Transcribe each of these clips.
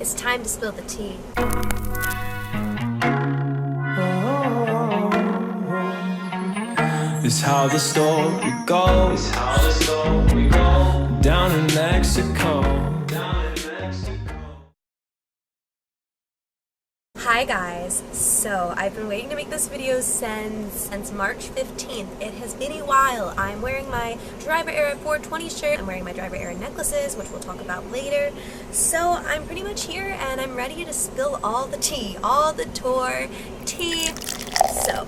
It's time to spill the tea. It's how the story goes. Down in Mexico. Hi guys, so I've been waiting to make this video since March 15th. It has been a while. I'm wearing my Driver Era 420 shirt. I'm wearing my Driver Era necklaces, which we'll talk about later. So I'm pretty much here and I'm ready to spill all the tea, all the tour tea. So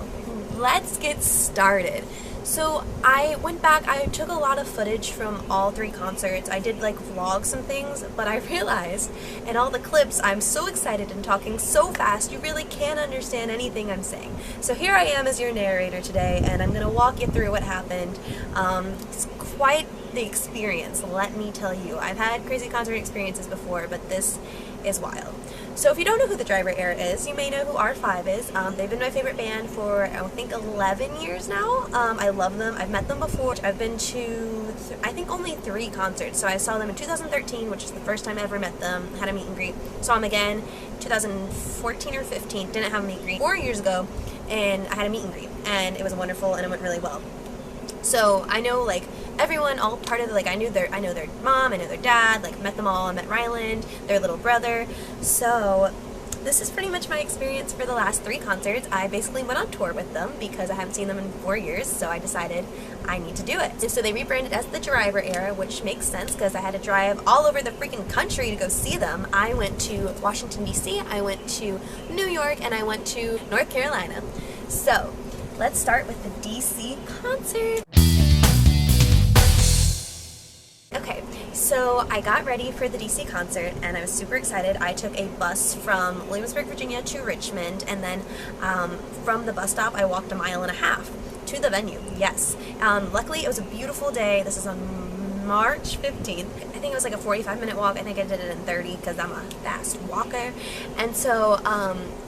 let's get started. So I went back, I took a lot of footage from all three concerts. I did like vlogs and things, but I realized in all the clips I'm so excited and talking so fast you really can't understand anything I'm saying. So here I am as your narrator today, and I'm going to walk you through what happened. It's quite the experience, let me tell you. I've had crazy concert experiences before, but this is wild. So if you don't know who the Driver Era is, you may know who R5 is. They've been my favorite band for, I think, 11 years now. I love them. I've met them before. I've been to, I think, only 3 concerts. So I saw them in 2013, which is the first time I ever met them. Had a meet and greet. Saw them again 2014 or 15. Didn't have a meet and greet. 4 years ago, and I had a meet and greet. And it was wonderful, and it went really well. So I know like everyone, all part of the, like I know their mom, I know their dad, like met them all. I met Ryland, their little brother. So this is pretty much my experience for the last 3 concerts. I basically went on tour with them because I haven't seen them in 4 years, so I decided I need to do it. So they rebranded as the Driver Era, which makes sense because I had to drive all over the freaking country to go see them. I went to Washington, D.C., I went to New York, and I went to North Carolina. So let's start with the D.C. concert. Okay, so I got ready for the DC concert and I was super excited. I took a bus from Williamsburg, Virginia to Richmond, and then from the bus stop I walked 1.5 miles to the venue. Yes. Luckily it was a beautiful day. This is on March 15th. I think it was like a 45-minute walk. I think I did it in 30 because I'm a fast walker. And so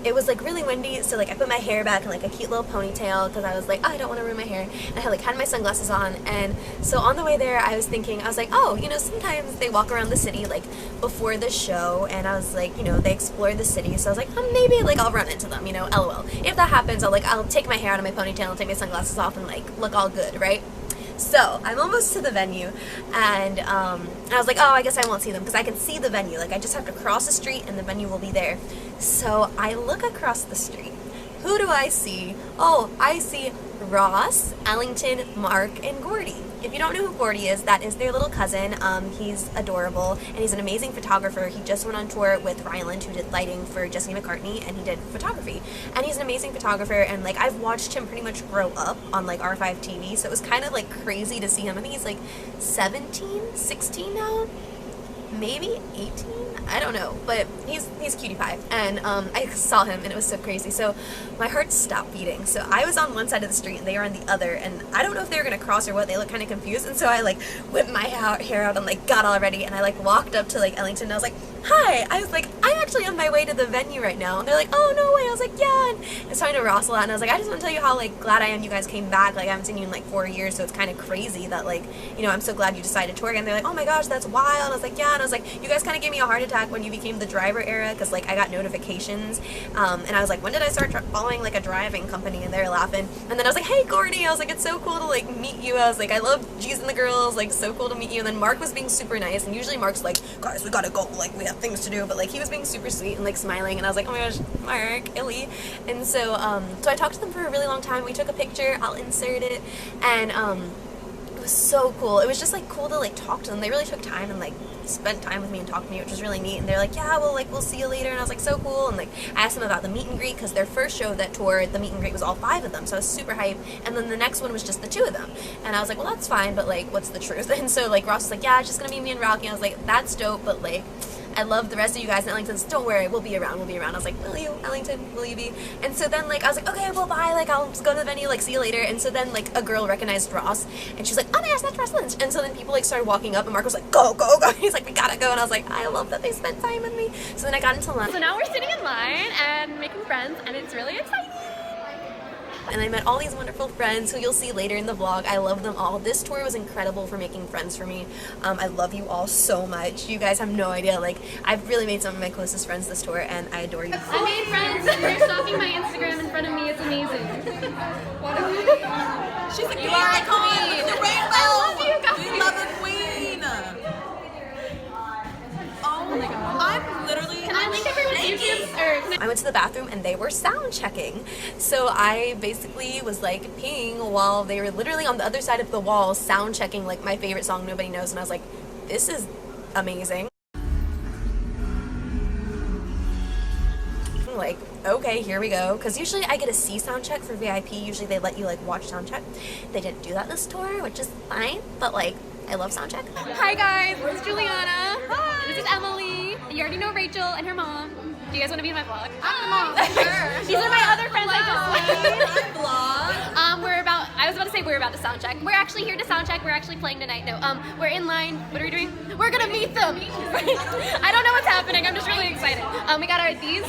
it was like really windy, so like I put my hair back in like a cute little ponytail because I was like, oh, I don't want to ruin my hair. And I had my sunglasses on, and so on the way there I was thinking, I was like, oh, you know, sometimes they walk around the city like before the show, and I was like, you know, they explore the city, so I was like, oh, maybe like I'll run into them, you know, LOL. If that happens, I'll take my hair out of my ponytail and take my sunglasses off and like look all good, right? So I'm almost to the venue, and I was like, oh, I guess I won't see them because I can see the venue. Like I just have to cross the street and the venue will be there. So I look across the street. Who do I see? Oh, I see Ross, Ellington, Mark, and Gordy. If you don't know who Gordy is, that is their little cousin. He's adorable, and he's an amazing photographer. He just went on tour with Ryland, who did lighting for Jesse McCartney, and he did photography. And he's an amazing photographer, and like I've watched him pretty much grow up on like R5 TV, so it was kind of like crazy to see him. I think he's like 17, 16 now, maybe 18. I don't know, but he's cutie pie, and I saw him and it was so crazy. So my heart stopped beating. So I was on one side of the street and they were on the other, and I don't know if they were gonna cross or what. They looked kind of confused, and so I like whipped my hair out and like got all ready, and I like walked up to like Ellington and I was like, hi. I was like, I'm actually on my way to the venue right now. And they're like, oh, no way. I was like, yeah. And I was talking to Ross a lot, and I was like, I just want to tell you how like glad I am you guys came back. Like I haven't seen you in like 4 years, so it's kind of crazy that like, you know, I'm so glad you decided to tour again. They're like, oh my gosh, that's wild. And I was like, yeah. And I was like, you guys kind of gave me a heart attack when you became the Driver Era, because like I got notifications, and I was like, when did I start following like a driving company? And they were laughing, and then I was like, hey Gordy, I was like, it's so cool to like meet you. I was like, I love G's and the girls, like so cool to meet you. And then Mark was being super nice, and usually Mark's like, guys, we gotta go, like we have things to do, but like he was being super sweet and like smiling, and I was like, oh my gosh, Mark, Illy. And so so I talked to them for a really long time. We took a picture, I'll insert it, and it was so cool. It was just like cool to like talk to them. They really took time and like spent time with me and talked to me, which was really neat. And they're like, yeah, well, like we'll see you later. And I was like, so cool. And like I asked them about the meet and greet, because their first show that tour, the meet and greet was all 5 of them, so I was super hyped. And then the next one was just the 2 of them, and I was like, well, that's fine, but like what's the truth? And so like Ross was like, yeah, it's just gonna be me and Rocky. And I was like, that's dope, but like I love the rest of you guys. And Ellington's, don't worry, we'll be around. I was like, will you, Ellington, will you be? And so then like I was like, okay, well bye, like I'll just go to the venue, like see you later. And so then like a girl recognized Ross, and she's like, oh my gosh, that's Ross Lynch. And so then people like started walking up, and Mark was like, go, go, go. He's like, we gotta go. And I was like, I love that they spent time with me. So then I got into line. So now we're sitting in line and making friends, and it's really exciting. And I met all these wonderful friends who you'll see later in the vlog. I love them all. This tour was incredible for making friends for me. I love you all so much. You guys have no idea. Like, I've really made some of my closest friends this tour, and I adore you. I made friends. You're stalking my Instagram in front of me. It's amazing. She's a queen icon. Look at the rainbow. I love you guys. We love a queen. Oh my god. I'm literally. Can I link everyone's YouTube? Or can I went to the bathroom and they were sound checking. So I basically was like peeing while they were literally on the other side of the wall sound checking like my favorite song, Nobody Knows. And I was like, this is amazing. Like, okay, here we go. Because usually I get a C sound check for VIP. Usually they let you like watch sound check. They didn't do that this tour, which is fine. But like, I love sound check. Hi guys, this is Juliana. Hi. This is Emily. You already know Rachel and her mom. Do you guys want to be in my vlog? I'm the mom. Sure. These are my other friends I just made. Vlog. I was about to say we're about to sound check. We're actually here to sound check. We're actually playing tonight. No, we're in line. What are we doing? We're gonna meet them. I don't know what's happening. I'm just really excited. We got our IDs.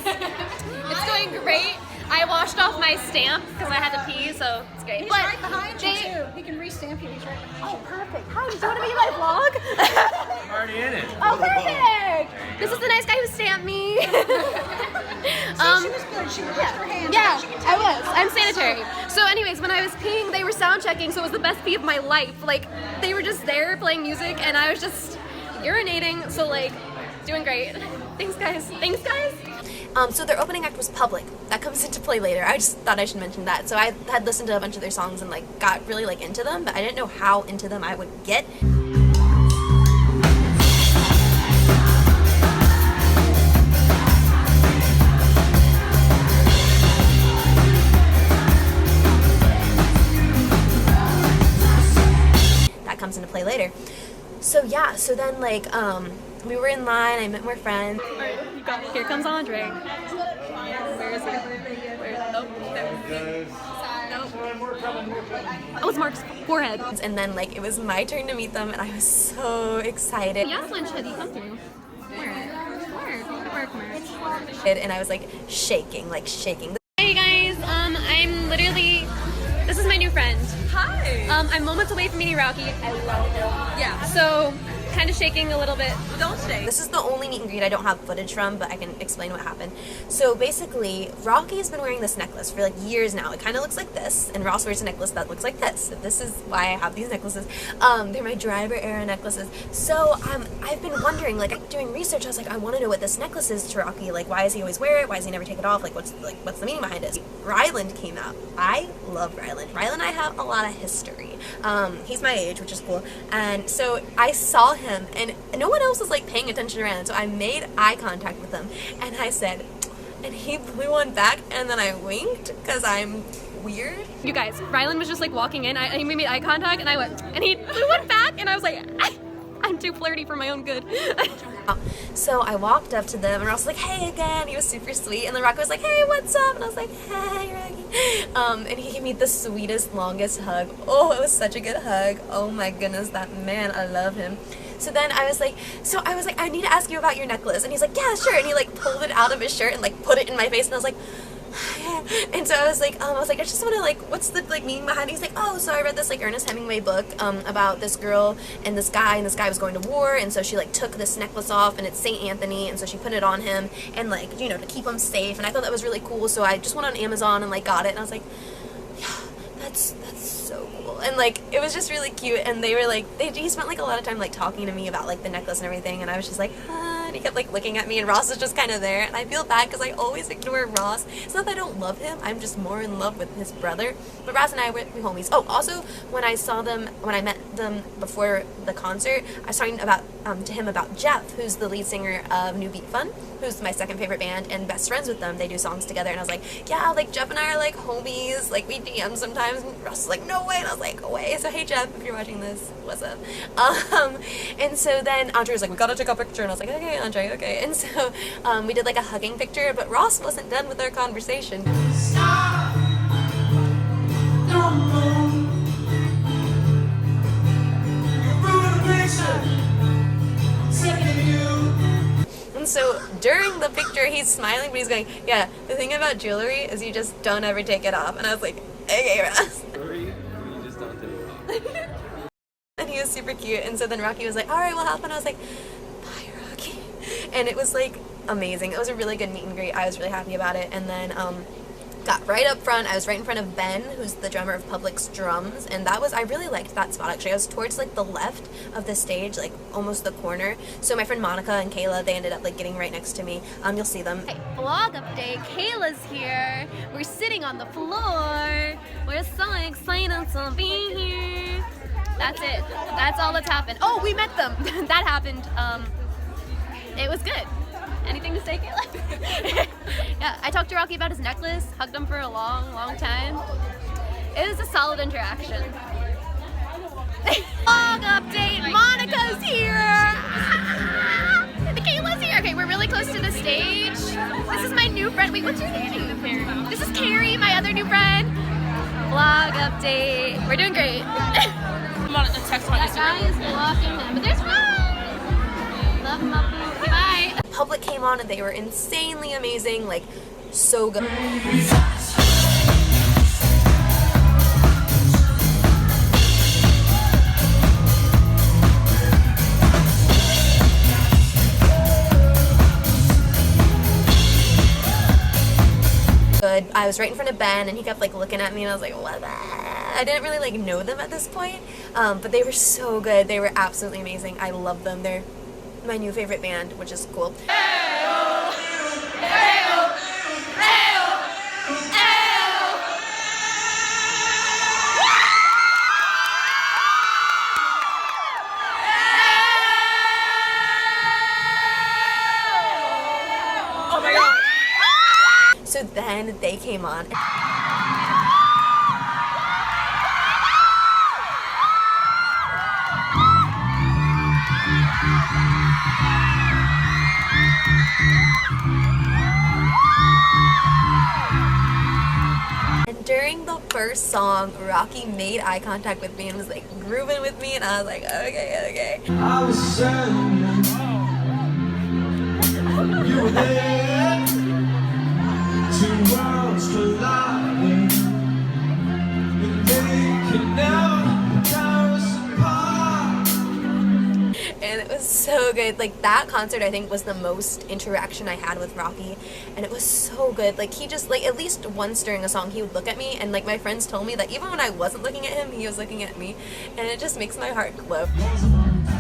It's going great. I washed off my stamp because I had to pee, so it's great. He's but right behind you too. He can re-stamp you. He's right behind you. Oh, perfect. Hi, do you want to be in my vlog? I'm already in it. Oh, perfect. This is the nice guy who stamped me. She was good. She washed her hands. Yeah, She can I tell you. was. I'm sanitary. So anyways, when I was peeing, they were sound checking, so it was the best pee of my life. Like, they were just there playing music, and I was just urinating, so like, doing great. Thanks, guys. Thanks, guys. So their opening act was Public. That comes into play later. I just thought I should mention that. So I had listened to a bunch of their songs and like got really like into them, but I didn't know how into them I would get. That comes into play later. So yeah, so then like we were in line, I met more friends. Here comes Andre. Where is he? Nope. Oh, it's Mark's forehead. And then like it was my turn to meet them and I was so excited. Yes, Lynch, had you come through? Where? And I was like shaking, Hey guys, I'm literally, this is my new friend. Hi. I'm moments away from meeting Rocky. I love him. Yeah. So, kind of shaking a little bit. Don't shake. This is the only meet and greet I don't have footage from, but I can explain what happened. So basically, Rocky has been wearing this necklace for like years now. It kind of looks like this, and Ross wears a necklace that looks like this. So this is why I have these necklaces. They're my driver era necklaces. So I've been wondering, like doing research, I was like, I want to know what this necklace is to Rocky. Like, why does he always wear it? Why does he never take it off? Like, what's the meaning behind it? Ryland came out. I love Ryland. Ryland and I have a lot of history. He's my age, which is cool. And so I saw him, and no one else was like paying attention around, so I made eye contact with him and I said, and he blew one back, and then I winked because I'm weird. You guys, Ryland was just like walking in, he made eye contact, and I went, and he blew one back, and I was like, I'm too flirty for my own good. So I walked up to them and Ross was like, hey again. He was super sweet, and then Rocky was like, hey, what's up? And I was like, hey, Rocky. And he gave me the sweetest, longest hug. Oh, it was such a good hug. Oh my goodness, that man, I love him. So then I was like, I need to ask you about your necklace. And he's like, yeah, sure. And he like pulled it out of his shirt and like put it in my face, and I was like, and so I was like, I just want to like, what's the like meaning behind it? He's like, oh, so I read this like Ernest Hemingway book about this girl and this guy was going to war, and so she like took this necklace off, and it's St. Anthony, and so she put it on him, and like, you know, to keep him safe, and I thought that was really cool, so I just went on Amazon and like got it, and I was like, yeah, that's so cool. And like, it was just really cute, and they were like, he spent like a lot of time like talking to me about like the necklace and everything, and I was just like, and he kept like looking at me, and Ross was just kind of there, and I feel bad because I always ignore Ross. It's not that I don't love him, I'm just more in love with his brother. But Ross and I were homies. Oh, also, when I met them before the concert, I was talking to him about Jeff, who's the lead singer of New Beat Fun, who's my second favorite band, and best friends with them. They do songs together, and I was like, yeah, like Jeff and I are like homies, like we DM sometimes, and Ross was like, no way, and I was like, away. So hey Jeff, if you're watching this, what's up? And so then Andre was like, we gotta take a picture, and I was like, okay Andre, okay. And so we did like a hugging picture, but Ross wasn't done with our conversation. Stop. Don't move. You ruined the picture. Sick of you. And so during the picture, he's smiling, but he's going, yeah, the thing about jewelry is you just don't ever take it off. And I was like, okay, Ross. Sorry, you just don't take it. And he was super cute. And so then Rocky was like, all right, we'll help. And I was like, bye, Rocky. And it was like amazing. It was a really good meet and greet. I was really happy about it. And then got right up front. I was right in front of Ben, who's the drummer of Public's Drums, and I really liked that spot actually. I was towards like the left of the stage, like almost the corner. So my friend Monica and Kayla, they ended up like getting right next to me. You'll see them. Hey, vlog update. Kayla's here. We're sitting on the floor. We're so excited to be here. That's it. That's all that's happened. Oh, we met them. That happened. It was good. Anything to say, Kayla? Yeah, I talked to Rocky about his necklace, hugged him for a long, long time. It was a solid interaction. Vlog update, Monica's here! The Kayla's here! Okay, we're really close to the stage. This is my new friend. Wait, what's your name? Carrie. This is Carrie, my other new friend. Vlog update. We're doing great. I'm on a text on That Instagram. guy is blocking him, but there's Ron! Love him up. Okay, bye. Public came on and they were insanely amazing, like so good. Good. I was right in front of Ben and he kept like looking at me and I was like, what? I didn't really like know them at this point, but they were so good. They were absolutely amazing. I love them. They're my new favorite band, which is cool. Oh my god. So then they came on. And during the first song, Rocky made eye contact with me and was like grooving with me, and I was like, okay, okay. I was sad. You were there. Two worlds colliding. And they can never tear us apart. And it was so good. Like that concert I think was the most interaction I had with Rocky, and it was so good. Like he just like at least once during a song he would look at me, and like my friends told me that even when I wasn't looking at him he was looking at me, and it just makes my heart glow.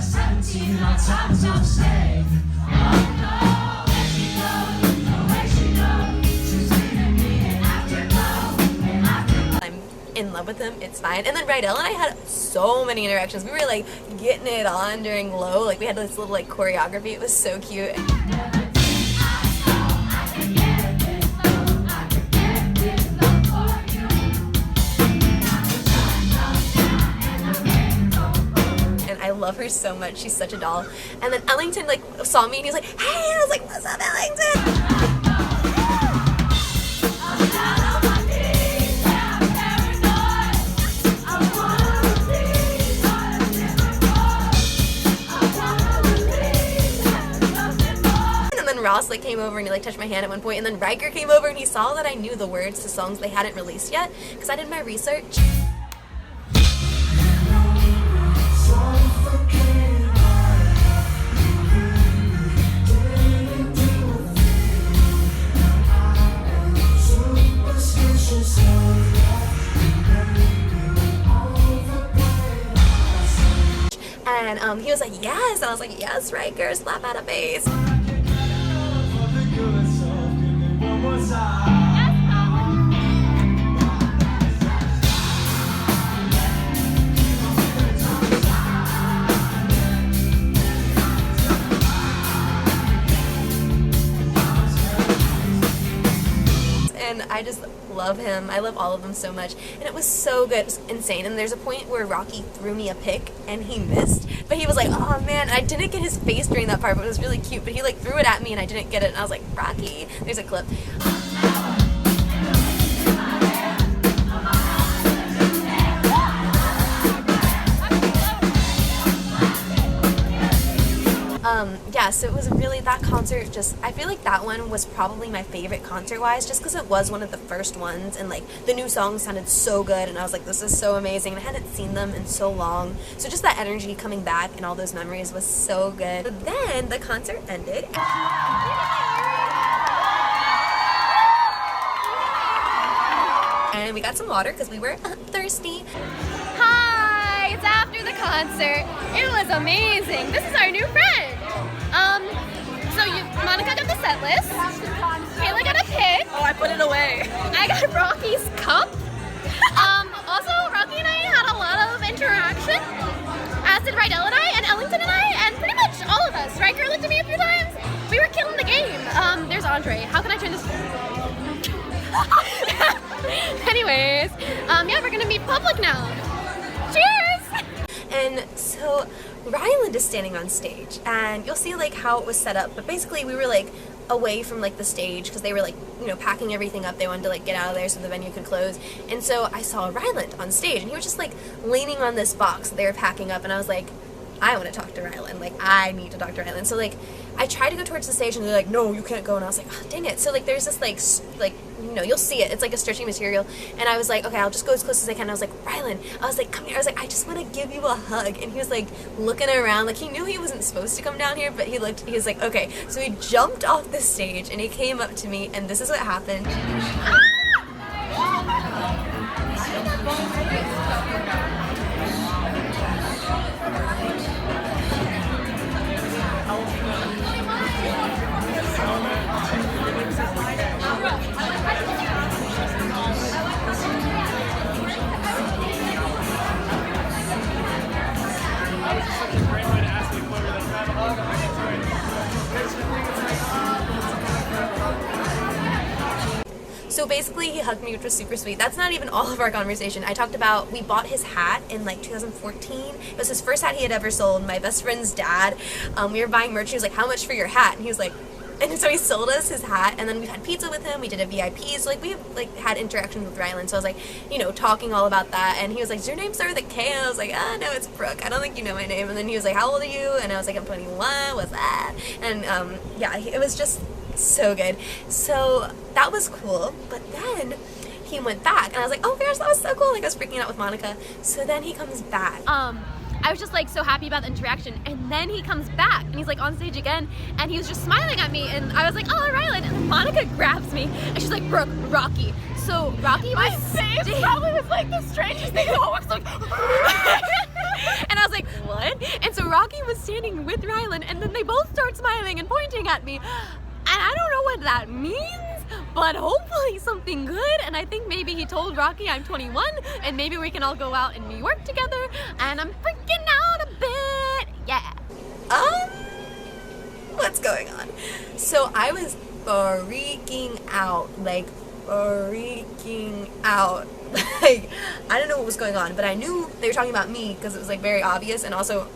17, our times don't stay. I'm in love with him, it's fine. And then Rydell and I had so many interactions. We were like getting it on during Low. Like we had this little like choreography. It was so cute. And I love her so much. She's such a doll. And then Ellington like saw me and he was like, hey, and I was like, what's up, Ellington? Ross like came over and he like touched my hand at one point, and then Riker came over and he saw that I knew the words to songs they hadn't released yet because I did my research. And he was like, yes, and I was like, yes, Riker, slap out a bass. And I just love him. I love all of them so much. And it was so good. It was insane. And there's a point where Rocky threw me a pick and he missed. But he was like, oh man. And I didn't get his face during that part, but it was really cute. But he like threw it at me and I didn't get it. And I was like, Rocky. There's a clip. Yeah, so it was really, that concert just, I feel like that one was probably my favorite concert-wise, just because it was one of the first ones, and like the new songs sounded so good, and I was like, this is so amazing, and I hadn't seen them in so long, so just that energy coming back and all those memories was so good. But then the concert ended. And we got some water because we were thirsty. Hi, it's after the concert. It was amazing. This is our new friend. Monica got the set list. Kayla got a pick. Oh, I put it away. I got Rocky's cup. Also, Rocky and I had a lot of interaction, as did Rydell and I, and Ellington and I, and pretty much all of us. Riker looked at me a few times. We were killing the game. There's Andre. How can I turn this? Anyways, yeah, we're gonna meet public now. Cheers! And so Ryland is standing on stage, and you'll see like how it was set up, but basically we were like away from like the stage because they were like, you know, packing everything up. They wanted to like get out of there so the venue could close. And so I saw Ryland on stage, and he was just like leaning on this box that they were packing up, and I was like, I want to talk to Ryland. Like, I need to talk to Ryland. So like I tried to go towards the stage, and they're like, no, you can't go. And I was like, oh, dang it. So like there's this like you know, you'll see it. It's like a stretchy material. And I was like, okay, I'll just go as close as I can. I was like, Ryland. I was like, come here. I was like, I just want to give you a hug. And he was like looking around, like he knew he wasn't supposed to come down here, but he was like, okay. So he jumped off the stage, and he came up to me, and this is what happened. So basically he hugged me, which was super sweet. That's not even all of our conversation. I talked about, we bought his hat in like 2014. It was his first hat he had ever sold. My best friend's dad, we were buying merch. He was like, how much for your hat? And he was like, and so he sold us his hat, and then we had pizza with him. We did a VIP, so like we like had interactions with Ryland. So I was like, you know, talking all about that, and he was like, does your name start with a K? And I was like, no, it's Brooke. I don't think you know my name. And then he was like, how old are you? And I was like, I'm 21. What's that? And yeah, it was just so good. So that was cool. But then he went back, and I was like, oh gosh, that was so cool. Like I was freaking out with Monica. So then he comes back. I was just like so happy about the interaction, and then he comes back and he's like on stage again, and he was just smiling at me, and I was like, oh, Ryland, and then Monica grabs me and she's like, Brooke, Rocky. So Rocky was My face probably was like the strangest thing. I was like, and I was like, what? And so Rocky was standing with Ryland, and then they both start smiling and pointing at me, and I don't know what that means, but hopefully something good. And I think maybe he told Rocky I'm 21, and maybe we can all go out in New York together, and I'm freaking out a bit. Yeah. What's going on? So I was freaking out, like freaking out. Like, I don't know what was going on, but I knew they were talking about me because it was like very obvious, and also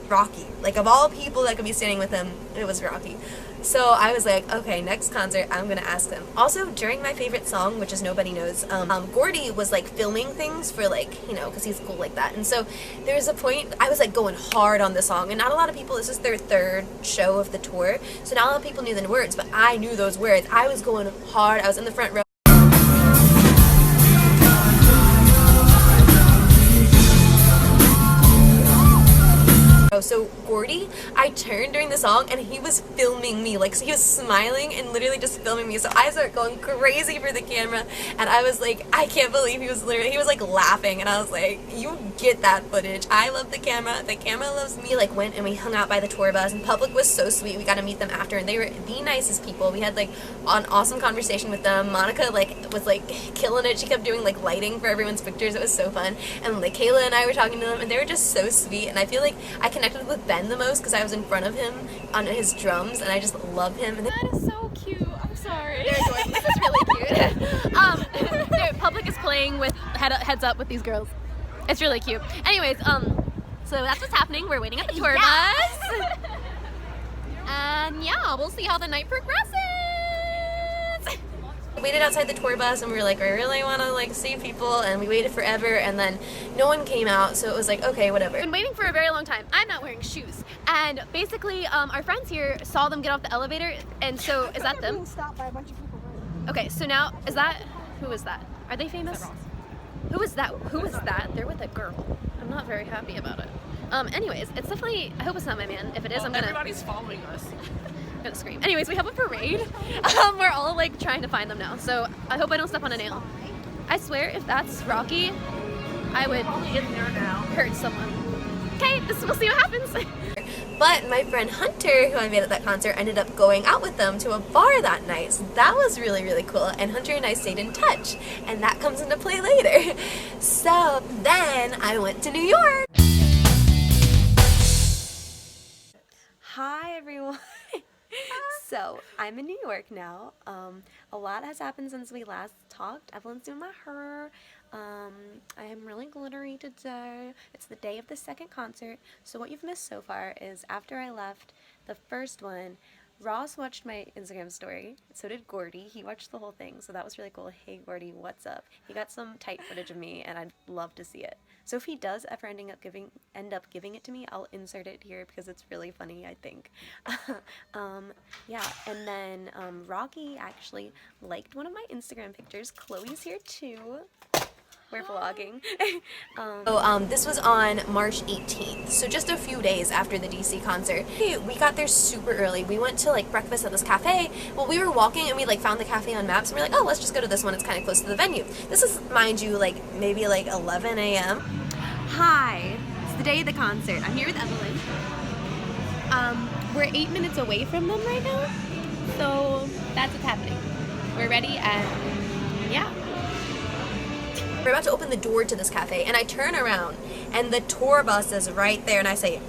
Rocky. Like, of all people that could be standing with him, it was Rocky. So I was like, okay, next concert, I'm gonna ask them. Also, during my favorite song, which is Nobody Knows, Gordy was like filming things for like, you know, because he's cool like that. And so there was a point, I was like going hard on the song, and not a lot of people, this is their third show of the tour, so not a lot of people knew the words, but I knew those words. I was going hard, I was in the front row. So Gordy, I turned during the song, and he was filming me, like, so he was smiling and literally just filming me, so I started going crazy for the camera, and I was like, I can't believe he was like laughing, and I was like, you get that footage. I love the camera loves me. Like, went and we hung out by the tour bus, and public was so sweet. We got to meet them after, and they were the nicest people. We had like an awesome conversation with them. Monica like was like killing it. She kept doing like lighting for everyone's pictures. It was so fun. And like Kayla and I were talking to them, and they were just so sweet, and I feel like I connected with Ben the most because I was in front of him on his drums, and I just love him. And That is so cute. I'm sorry. This is really cute. The public is playing with heads up with these girls. It's really cute. Anyways, so that's what's happening. We're waiting at the tour bus. And yeah, we'll see how the night progresses. We waited outside the tour bus and we were like, I really want to like see people, and we waited forever and then no one came out, so it was like, okay, whatever. Been waiting for a very long time. I'm not wearing shoes, and basically our friends here saw them get off the elevator, and so is that them? Being stopped by a bunch of people. Okay, so now is that who is that? Are they famous? Who is that? Who is that? They're with a girl. I'm not very happy about it. Anyways, it's definitely, I hope it's not my man. If it is, I'm gonna. Everybody's following us. I'm gonna scream. Anyways, we have a parade. We're all like trying to find them now, so I hope I don't step on a nail. I swear, if that's Rocky, I would hurt someone. Okay, we'll see what happens. But my friend Hunter, who I met at that concert, ended up going out with them to a bar that night. So that was really, really cool. And Hunter and I stayed in touch. And that comes into play later. So then I went to New York. Hi, everyone. So I'm in New York now. A lot has happened since we last talked. Evelyn's doing my hair. I am really glittery today. It's the day of the second concert. So what you've missed so far is after I left the first one, Ross watched my Instagram story. So did Gordy. He watched the whole thing. So that was really cool. Hey Gordy, what's up? He got some tight footage of me and I'd love to see it. So if he does ever end up giving it to me, I'll insert it here because it's really funny, I think. Yeah, and then Rocky actually liked one of my Instagram pictures. Chloe's here too. We're vlogging. This was on March 18th, so just a few days after the DC concert. We got there super early. We went to like breakfast at this cafe. Well, we were walking and we like found the cafe on maps and we we're like, oh, let's just go to this one. It's kind of close to the venue. This is, mind you, like maybe like 11 a.m. Hi, it's the day of the concert. I'm here with Evelyn. We're 8 minutes away from them right now, so that's what's happening. We're ready and yeah. We're about to open the door to this cafe, and I turn around, and the tour bus is right there, and I say,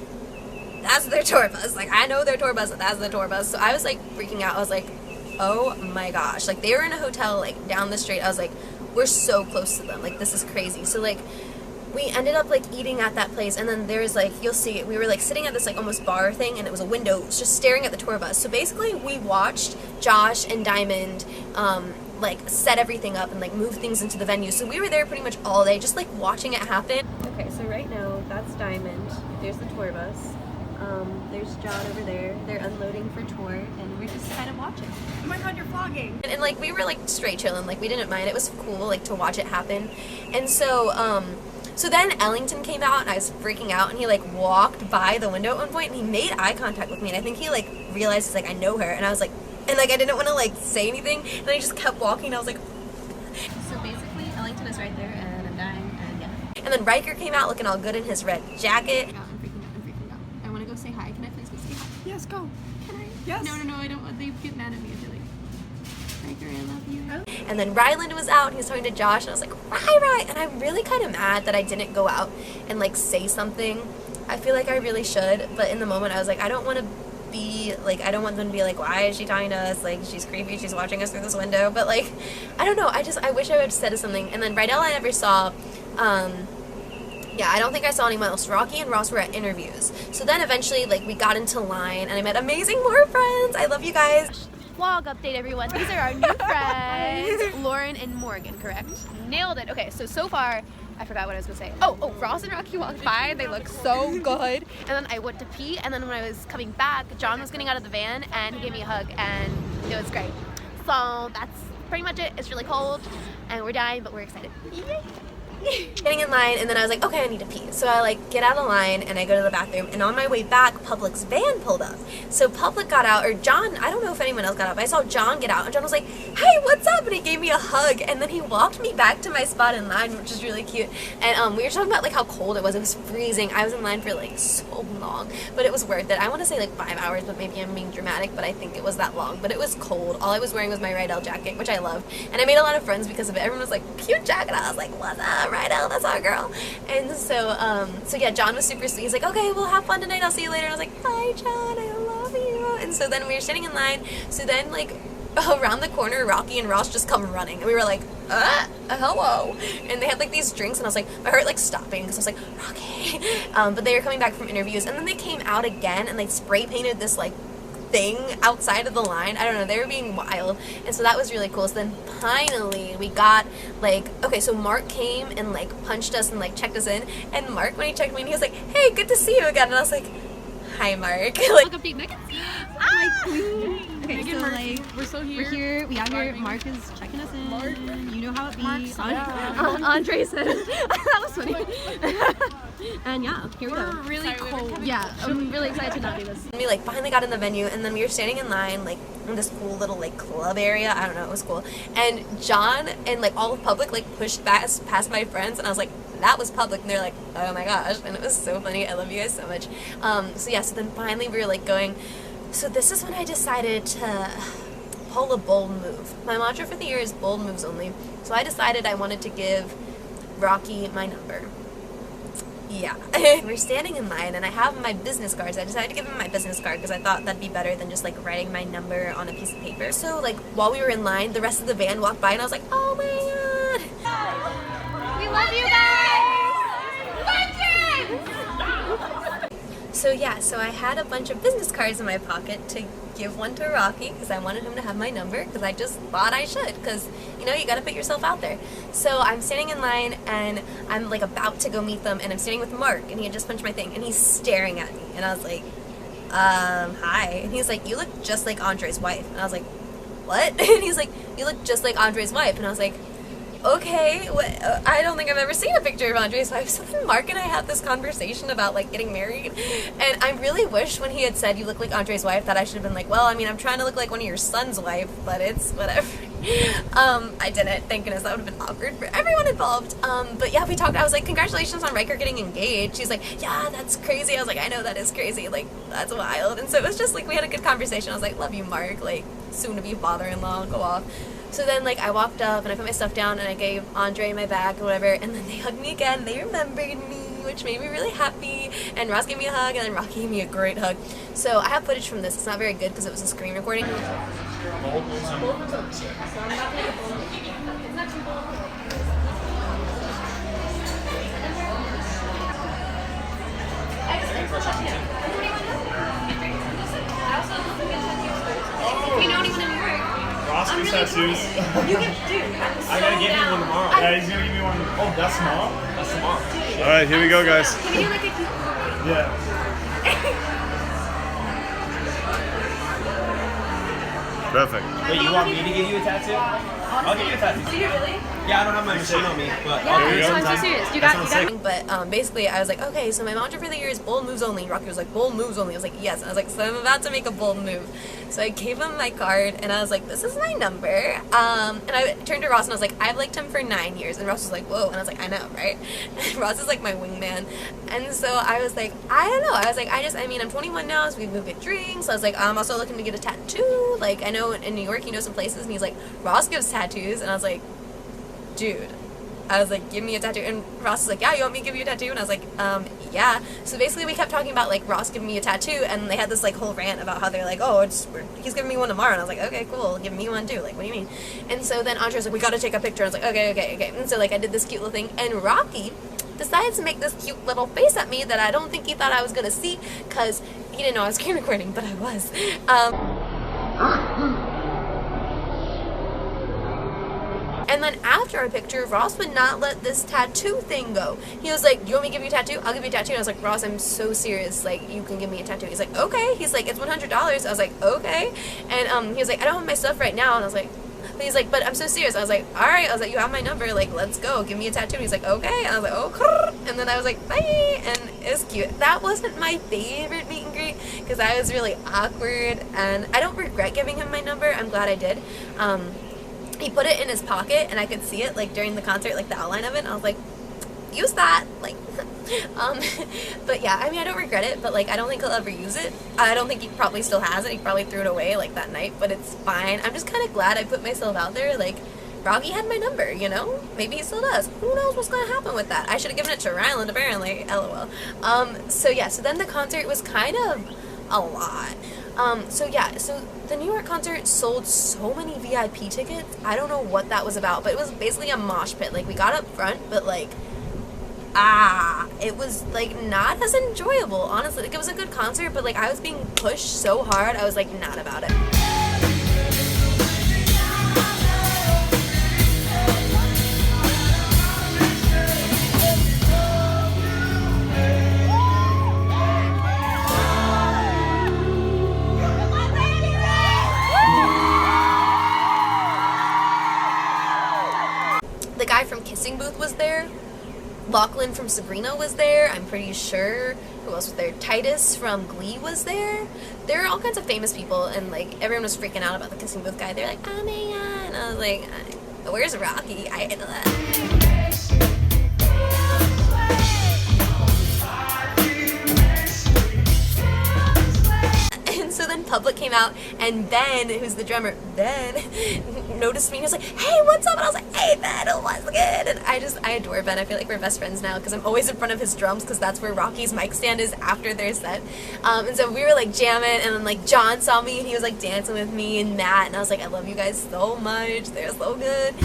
that's their tour bus. Like, I know their tour bus, that's the tour bus. So I was, like, freaking out. I was like, oh, my gosh. Like, they were in a hotel, like, down the street. I was like, we're so close to them. Like, this is crazy. So, like, we ended up, like, eating at that place, and then there's, like, you'll see, we were, like, sitting at this, like, almost bar thing, and it was a window. It was just staring at the tour bus. So, basically, we watched Josh and Diamond, like set everything up and like move things into the venue. So we were there pretty much all day just like watching it happen. Okay, so right now that's Diamond. There's the tour bus. There's John over there. They're unloading for tour and we're just kind of watching. Oh my god, you're vlogging. And like we were like straight chilling, like we didn't mind. It was cool like to watch it happen. And so so then Ellington came out and I was freaking out and he like walked by the window at one point and he made eye contact with me and I think he like realized he's like, I know her, and I was like, and like I didn't want to like say anything, and I just kept walking. I was like, so basically Ellington is right there, and I'm dying, and yeah. And then Riker came out looking all good in his red jacket. I'm freaking out. I want to go say hi. Can I please go say hi? Yes, go. Can I? Yes. No, I don't want. They get mad at me. I feel like, Riker, I love you. And then Ryland was out, and he was talking to Josh, and I was like, Ry, and I'm really kind of mad that I didn't go out and like say something. I feel like I really should, but in the moment I was like, I don't want to be like, I don't want them to be like, why is she talking to us, like she's creepy, she's watching us through this window. But like, I don't know, I wish I would have said something. And then Rydell I never saw. Yeah, I don't think I saw anyone else. Rocky and Ross were at interviews, so then eventually like we got into line and I met amazing more friends. I love you guys. Vlog update, everyone. These are our new friends, Lauren and Morgan, correct? Nailed it. Okay, so far I forgot what I was gonna say. Oh, Ross and Rocky walked by. They look so good. And then I went to pee, and then when I was coming back, John was getting out of the van, and he gave me a hug, and it was great. So that's pretty much it. It's really cold, and we're dying, but we're excited. Yay! Getting in line, and then I was like, okay, I need to pee. So I like get out of line and I go to the bathroom, and on my way back, Public's van pulled up. So Public got out, or John, I don't know if anyone else got out, but I saw John get out, and John was like, hey, what's up? And he gave me a hug, and then he walked me back to my spot in line, which is really cute. And we were talking about like how cold it was. It was freezing. I was in line for like so long, but it was worth it. I want to say like 5 hours, but maybe I'm being dramatic, but I think it was that long. But it was cold. All I was wearing was my Rydell jacket, which I loved, and I made a lot of friends because of it. Everyone was like, cute jacket. I was like, what's up, Rydell? That's our girl. And so yeah, John was super sweet. He's like, okay, we'll have fun tonight. I'll see you later. And I was like, bye, John. I love you. And so then we were sitting in line. So then like around the corner, Rocky and Ross just come running, and we were like, hello. And they had like these drinks, and I was like, my heart like stopping because I was like, Rocky. But they were coming back from interviews, and then they came out again, and they spray painted this like thing outside of the line. I don't know, they were being wild, and so that was really cool. So then finally we got like, okay, so Mark came and like punched us and like checked us in, and Mark, when he checked me in, he was like, hey, good to see you again, and I was like, hi Mark. Like, Update Megan. Okay, so like we're here, we out here. Mark is checking us in. You know how it be. Andre said that was funny. And yeah, here we go. Really cold. Yeah, I'm really excited to not do this. we like finally got in the venue, and then we were standing in line like in this cool little like club area. I don't know, it was cool. And John and like all the public like pushed past my friends, and I was like, that was public, and they're like, oh my gosh, and it was so funny. I love you guys so much. So yeah, so then finally we were like going. So this is when I decided to pull a bold move. My mantra for the year is bold moves only. So I decided I wanted to give Rocky my number. Yeah. We're standing in line, and I have my business cards. I decided to give him my business card because I thought that'd be better than just like writing my number on a piece of paper. So like while we were in line, the rest of the band walked by, and I was like, oh my god. We love you guys. So yeah, so I had a bunch of business cards in my pocket to give one to Rocky because I wanted him to have my number because I just thought I should, because you know, you gotta put yourself out there. So I'm standing in line, and I'm like about to go meet them, and I'm standing with Mark, and he had just punched my thing, and he's staring at me, and I was like, hi. And he's like, you look just like Andre's wife. And I was like, what? And he's like, you look just like Andre's wife. And I was like, okay, I don't think I've ever seen a picture of Andre's wife. So then Mark and I had this conversation about like getting married, and I really wish when he had said you look like Andre's wife that I should have been like, well, I mean, I'm trying to look like one of your son's wife, but it's whatever. I didn't, thank goodness. That would have been awkward for everyone involved. But yeah, we talked. I was like, congratulations on Riker getting engaged. She's like, yeah, that's crazy. I was like, I know, that is crazy, like that's wild. And so it was just like, we had a good conversation. I was like, love you, Mark, like soon to be father-in-law, go off. So then, like, I walked up and I put my stuff down and I gave Andre my bag or whatever, and then they hugged me again. They remembered me, which made me really happy. And Ross gave me a hug, and then Rocky gave me a great hug. So I have footage from this. It's not very good because it was a screen recording. Ross gets tattoos. You get to do. I gotta give you one tomorrow. Yeah, he's gonna give me one. Oh, that's tomorrow? That's tomorrow. Alright, here we go, guys. Can you do like a cute? Yeah. Perfect. Wait, you want me to give you a tattoo? I'll give you a tattoo. Do you really? Yeah, I don't have my machine on me, but Yeah, I'll give you this some one's so time. serious. You That got sounds me. But basically, I was like, okay, so my mantra for the year is bold moves only. Rocky was like, bold moves only. I was like, yes. And I was like, so I'm about to make a bold move. So I gave him my card, and I was like, this is my number. And I turned to Ross, and I was like, I've liked him for 9 years. And Ross was like, whoa. And I was like, I know, right? And Ross is like my wingman. And so I was like, I don't know. I was like, I mean, I'm 21 now, so we can go get drinks. So I was like, I'm also looking to get a tattoo. Like, I know in New York, you know some places. And he's like, Ross gives tattoos. And I was like, dude. I was like, give me a tattoo. And Ross was like, yeah, you want me to give you a tattoo? And I was like, yeah. So basically we kept talking about like Ross giving me a tattoo, and they had this like whole rant about how they're like, oh, he's giving me one tomorrow. And I was like, okay, cool, give me one too. Like, what do you mean? And so then Andre was like, we gotta take a picture. I was like, okay. And so like I did this cute little thing, and Rocky decided to make this cute little face at me that I don't think he thought I was gonna see, because he didn't know I was screen recording, but I was. And then after our picture, Ross would not let this tattoo thing go. He was like, you want me to give you a tattoo? I'll give you a tattoo. And I was like, Ross, I'm so serious. Like, you can give me a tattoo. He's like, okay. He's like, it's $100. I was like, okay. And he was like, I don't have my stuff right now. And I was like, but he's like, but I'm so serious. I was like, all right. I was like, you have my number. Like, let's go. Give me a tattoo. And he's like, okay. And I was like, oh. And then I was like, bye. And it was cute. That wasn't my favorite meet and greet because I was really awkward. And I don't regret giving him my number. I'm glad I did. He put it in his pocket, and I could see it, like, during the concert, like, the outline of it, and I was like, use that, like, but yeah, I mean, I don't regret it, but, like, I don't think he'll ever use it. I don't think he probably still has it. He probably threw it away, like, that night, but it's fine. I'm just kind of glad I put myself out there. Like, Rocky had my number, you know? Maybe he still does. Who knows what's gonna happen with that? I should have given it to Ryland, apparently. LOL. So yeah, so then the concert was kind of a lot. So yeah, so the New York concert sold so many VIP tickets. I don't know what that was about, but it was basically a mosh pit. Like, we got up front, but like, it was like not as enjoyable, honestly. Like it was a good concert, but like I was being pushed so hard, I was like not about it. The guy from Kissing Booth was there. Lachlan from Sabrina was there, I'm pretty sure. Who else was there? Titus from Glee was there. There were all kinds of famous people, and like everyone was freaking out about the Kissing Booth guy. They're like, oh my god. And I was like, where's Rocky? I hate that. So then Public came out, and Ben, who's the drummer, Ben noticed me and he was like, hey, what's up? And I was like, hey Ben, what's good? And I adore Ben. I feel like we're best friends now because I'm always in front of his drums because that's where Rocky's mic stand is after their set. And so we were like jamming, and then like John saw me and he was like dancing with me, and Matt, and I was like, I love you guys so much. They're so good.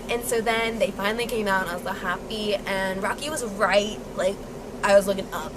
And so then they finally came out, and I was so happy, and Rocky was right, like, I was looking up.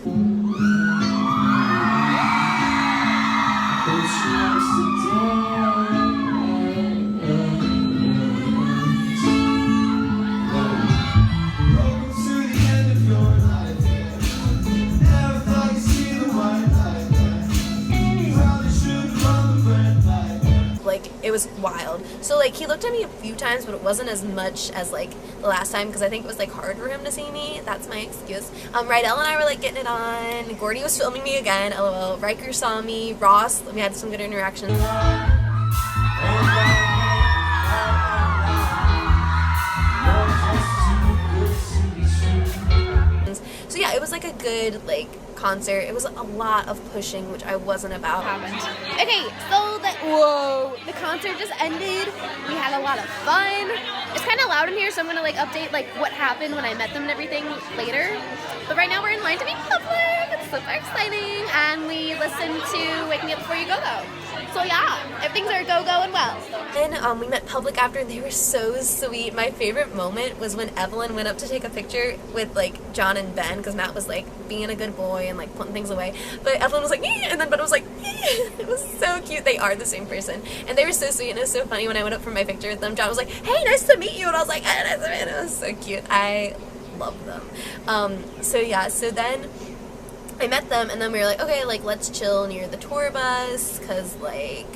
It was wild. So like he looked at me a few times, but it wasn't as much as like the last time because I think it was like hard for him to see me. That's my excuse. Rydell and I were like getting it on. Gordy was filming me again. LOL. Riker saw me. Ross, we had some good interactions. So yeah, it was like a good like concert. It was a lot of pushing, which I wasn't about. Okay, so the concert just ended. We had a lot of fun. It's kind of loud in here, so I'm gonna like update like what happened when I met them and everything later. But right now we're in line to meet Public. It's super exciting, and we listened to Waking Up Before You Go Go. So yeah, everything's are go and well. Then we met Public after, and they were so sweet. My favorite moment was when Evelyn went up to take a picture with like John and Ben, because Matt was like being a good boy and like putting things away. But Evelyn was like, "Nee," and then Ben was like, "Nee." It was so cute. They are the same person, and they were so sweet. And it was so funny when I went up for my picture with them. John was like, "Hey, nice to meet you," and I was like, "Hey, nice to meet you." It was so cute. I love them. So yeah, so then I met them, and then we were like, okay, like let's chill near the tour bus, cause like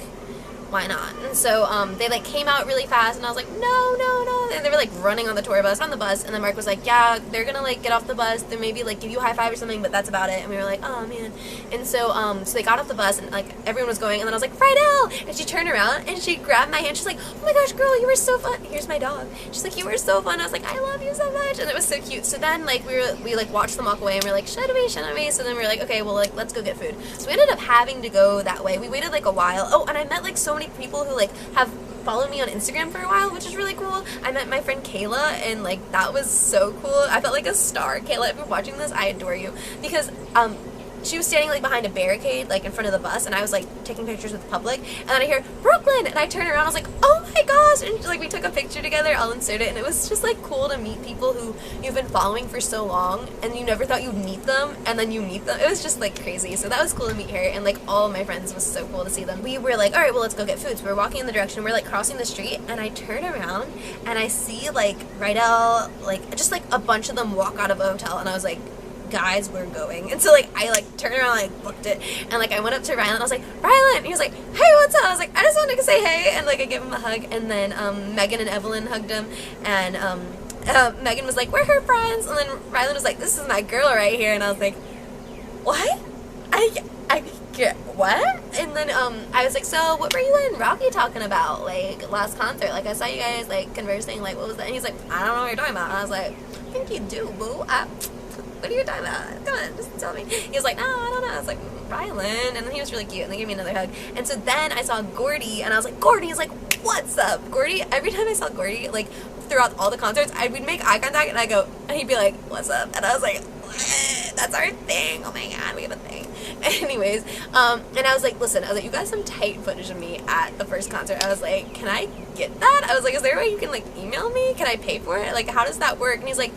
why not? And so they like came out really fast, and I was like, no, and they were like running on the tour bus, on the bus, and then Mark was like, yeah, they're gonna like get off the bus, then maybe like give you a high five or something, but that's about it. And we were like, oh man. And so so they got off the bus, and like everyone was going, and then I was like, Rydell, and she turned around and she grabbed my hand. She's like, oh my gosh, girl, you were so fun. Here's my dog. She's like, you were so fun. I was like, I love you so much, and it was so cute. So then like we like watched them walk away, and we were like, shouldn't we? So then we were like, okay, well like let's go get food. So we ended up having to go that way. We waited like a while. Oh, and I met like so many people who like have followed me on Instagram for a while, which is really cool. I met my friend Kayla, and like that was so cool. I felt like a star. Kayla, if you're watching this, I adore you, because she was standing like behind a barricade like in front of the bus, and I was like taking pictures with the Public, and then I hear Brooklyn, and I turn around, I was like, oh my gosh, and like we took a picture together. I'll insert it, and it was just like cool to meet people who you've been following for so long and you never thought you'd meet them, and then you meet them. It was just like crazy. So that was cool to meet her, and like all of my friends, was so cool to see them. We were like, all right, well let's go get food. So we're walking in the direction, we're like crossing the street, and I turn around and I see like Rydell, like just like a bunch of them walk out of a hotel, and I was like, guys, we're going. And so like I like turned around, like booked it, and like I went up to Rylan, and I was like, Rylan, and he was like, hey, what's up? I was like, I just wanted to say hey, and like I gave him a hug, and then Megan and Evelyn hugged him, and Megan was like, we're her friends, and then Rylan was like, this is my girl right here, and I was like, what? I get what? And then I was like, so what were you and Rocky talking about like last concert? Like I saw you guys like conversing, like what was that? And he's like, I don't know what you're talking about. And I was like, I think you do, boo. What are you talking about? Come on, just tell me. He was like, no, I don't know. I was like, Rylan. And then he was really cute, and they gave me another hug. And so then I saw Gordy, and I was like, Gordy. He's like, what's up? Gordy, every time I saw Gordy, like throughout all the concerts, I would make eye contact, and I go, and he'd be like, what's up? And I was like, what? That's our thing. Oh my god, we have a thing. Anyways, and I was like, listen, I was like, you got some tight footage of me at the first concert. I was like, can I get that? I was like, is there a way you can like email me? Can I pay for it? Like, how does that work? And he's like,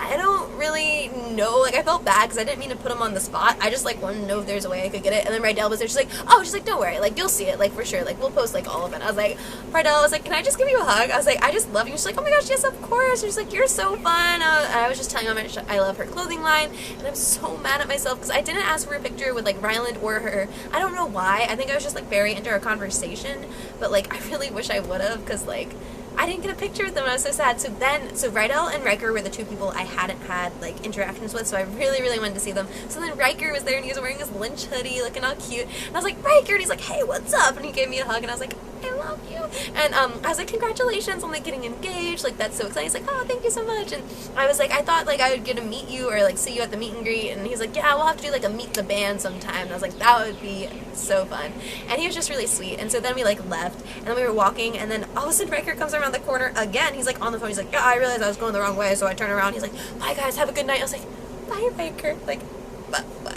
I don't really know. Like, I felt bad because I didn't mean to put him on the spot. I just like wanted to know if there's a way I could get it. And then Rydell was there. She's like, oh, she's like, don't worry. Like, you'll see it. Like, for sure. Like, we'll post like all of it. I was like, Rydell, I was like, can I just give you a hug? I was like, I just love you. She's like, oh my gosh, yes, of course. She's like, you're so fun. I was just telling her how much I love her clothing line. And I'm so mad at myself because I didn't ask for a picture with like Ryland or her. I don't know why. I think I was just like very into our conversation. But like, I really wish I would have because like, I didn't get a picture with them and I was so sad. So Rydell and Riker were the two people I hadn't had like interactions with, so I really, really wanted to see them. So then Riker was there and he was wearing his Lynch hoodie, looking all cute. And I was like, Riker, and he's like, hey, what's up? And he gave me a hug and I was like, I love you. And I was like, congratulations on like getting engaged. Like, that's so exciting. He's like, oh, thank you so much. And I was like, I thought like I would get to meet you or like see you at the meet and greet. And he's like, yeah, we'll have to do like a meet the band sometime. And I was like, that would be so fun. And he was just really sweet. And so then we like left and then we were walking and then all of a sudden Riker comes around the corner again. He's like on the phone. He's like, yeah, I realized I was going the wrong way. So I turn around. He's like, bye guys, have a good night. I was like, bye Riker. Like,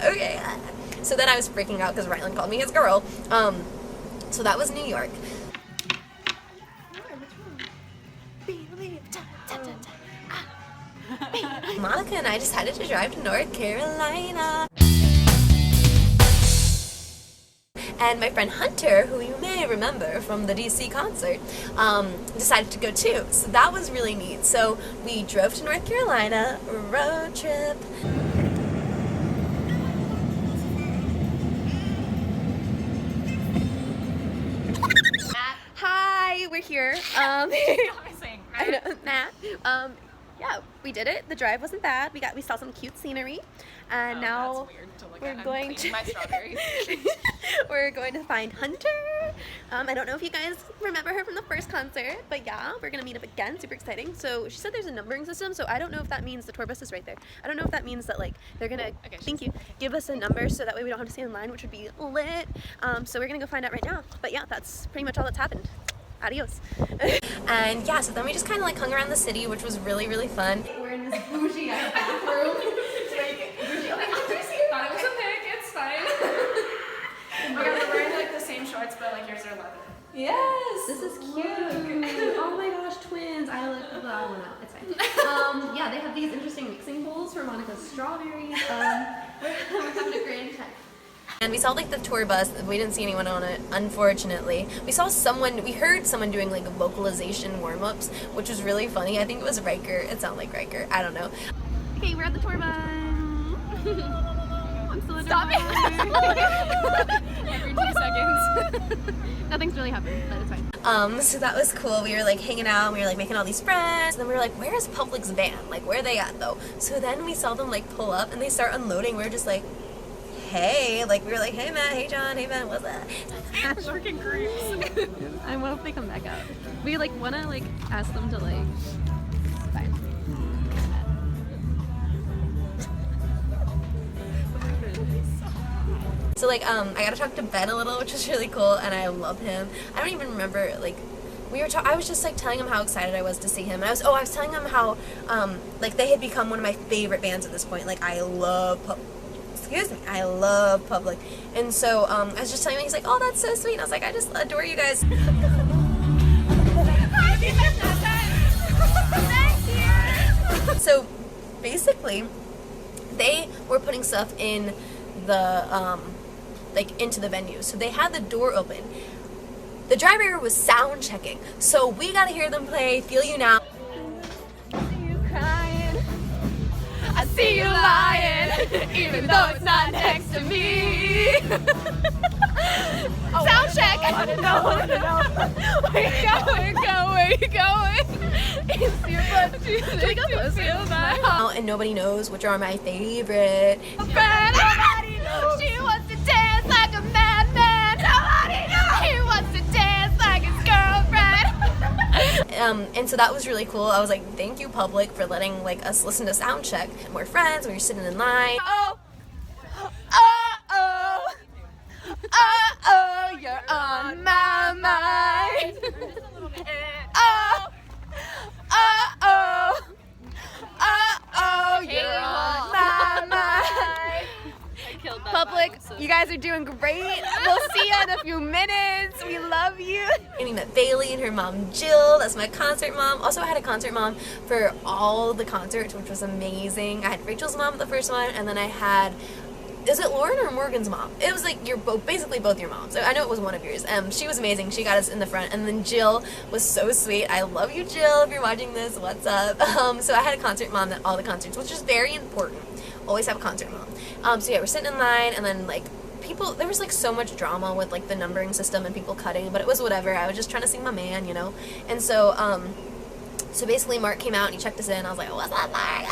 okay. So then I was freaking out because Ryland called me his girl. So that was New York. Monica and I decided to drive to North Carolina. And my friend Hunter, who you may remember from the DC concert, decided to go too. So that was really neat. So we drove to North Carolina, road trip. Hi, we're here. I know, Matt. Yeah, we did it. The drive wasn't bad. We saw some cute scenery, and now we're going to my strawberries. we're going to find Hunter. I don't know if you guys remember her from the first concert, but yeah, we're gonna meet up again. Super exciting. So she said there's a numbering system, so I don't know if that means the tour bus is right there. I don't know if that means that like they're gonna give us a number so that way we don't have to stay in line, which would be lit. So we're gonna go find out right now. But yeah, that's pretty much all that's happened. Adios. And yeah, so then we just kind of like hung around the city, which was really, really fun. We're in this bougie ass bathroom. Thought it was a pic, it's fine. Oh my god, we're wearing like the same shorts, but like yours are leather. Yes! This is cute. Oh my gosh, twins. I look the other one out. It's fine. Yeah, they have these interesting mixing bowls for Monica's strawberries. We're having a grand time. And we saw like the tour bus. We didn't see anyone on it, unfortunately. We heard someone doing like vocalization warm-ups, which was really funny. I think it was Riker. It sounded like Riker. I don't know. Okay, we're at the tour bus. I'm still in Stop it! Every 2 seconds. Nothing's really happened, but it's fine. So that was cool. We were like hanging out and we were like making all these friends. And then we were like, where is Public's van? Like, where are they at though? So then we saw them like pull up and they start unloading. We were just like, hey, like we were like, hey Matt, hey John, hey Matt, what's that? Freaking creeps. I wonder if they come back out. We like wanna like ask them to like. Fine. So like I got to talk to Ben a little, which was really cool, and I love him. I don't even remember like I was just like telling him how excited I was to see him. And I was telling him how like they had become one of my favorite bands at this point. Like I love Public. And so I was just telling him, he's like, oh, that's so sweet. And I was like, I just adore you guys. So basically they were putting stuff in the like into the venue. So they had the door open. The driver was sound checking. So we got to hear them play Feel You Now. I see you lying, even though it's not next to me. Sound check. I wanna know. Where you going? It's your butt. Can we go closer? And Nobody Knows, which are my favorite. Nobody knows. She wants to dance like a madman. Nobody knows. He wants to dance like his girlfriend. And so that was really cool. I was like, thank you Public for letting like us listen to Soundcheck. And we're friends, we were sitting in line. Oh, you're on my mind. You're on my mind. Public, You guys are doing great. We'll see you in a few minutes. We love you. And we met Bailey and her mom Jill. That's my concert mom. Also, I had a concert mom for all the concerts, which was amazing. I had Rachel's mom at the first one, and then I had, is it Lauren or Morgan's mom? It was like basically both your moms. I know it was one of yours. She was amazing. She got us in the front, and then Jill was so sweet. I love you, Jill. If you're watching this, what's up? So I had a concert mom at all the concerts, which is very important. Always have a concert mom. So yeah, we're sitting in line, and then like people, there was like so much drama with like the numbering system and people cutting, but it was whatever. I was just trying to see my man, you know. And so so basically Mark came out and he checked us in. I was like, what's up, Mark?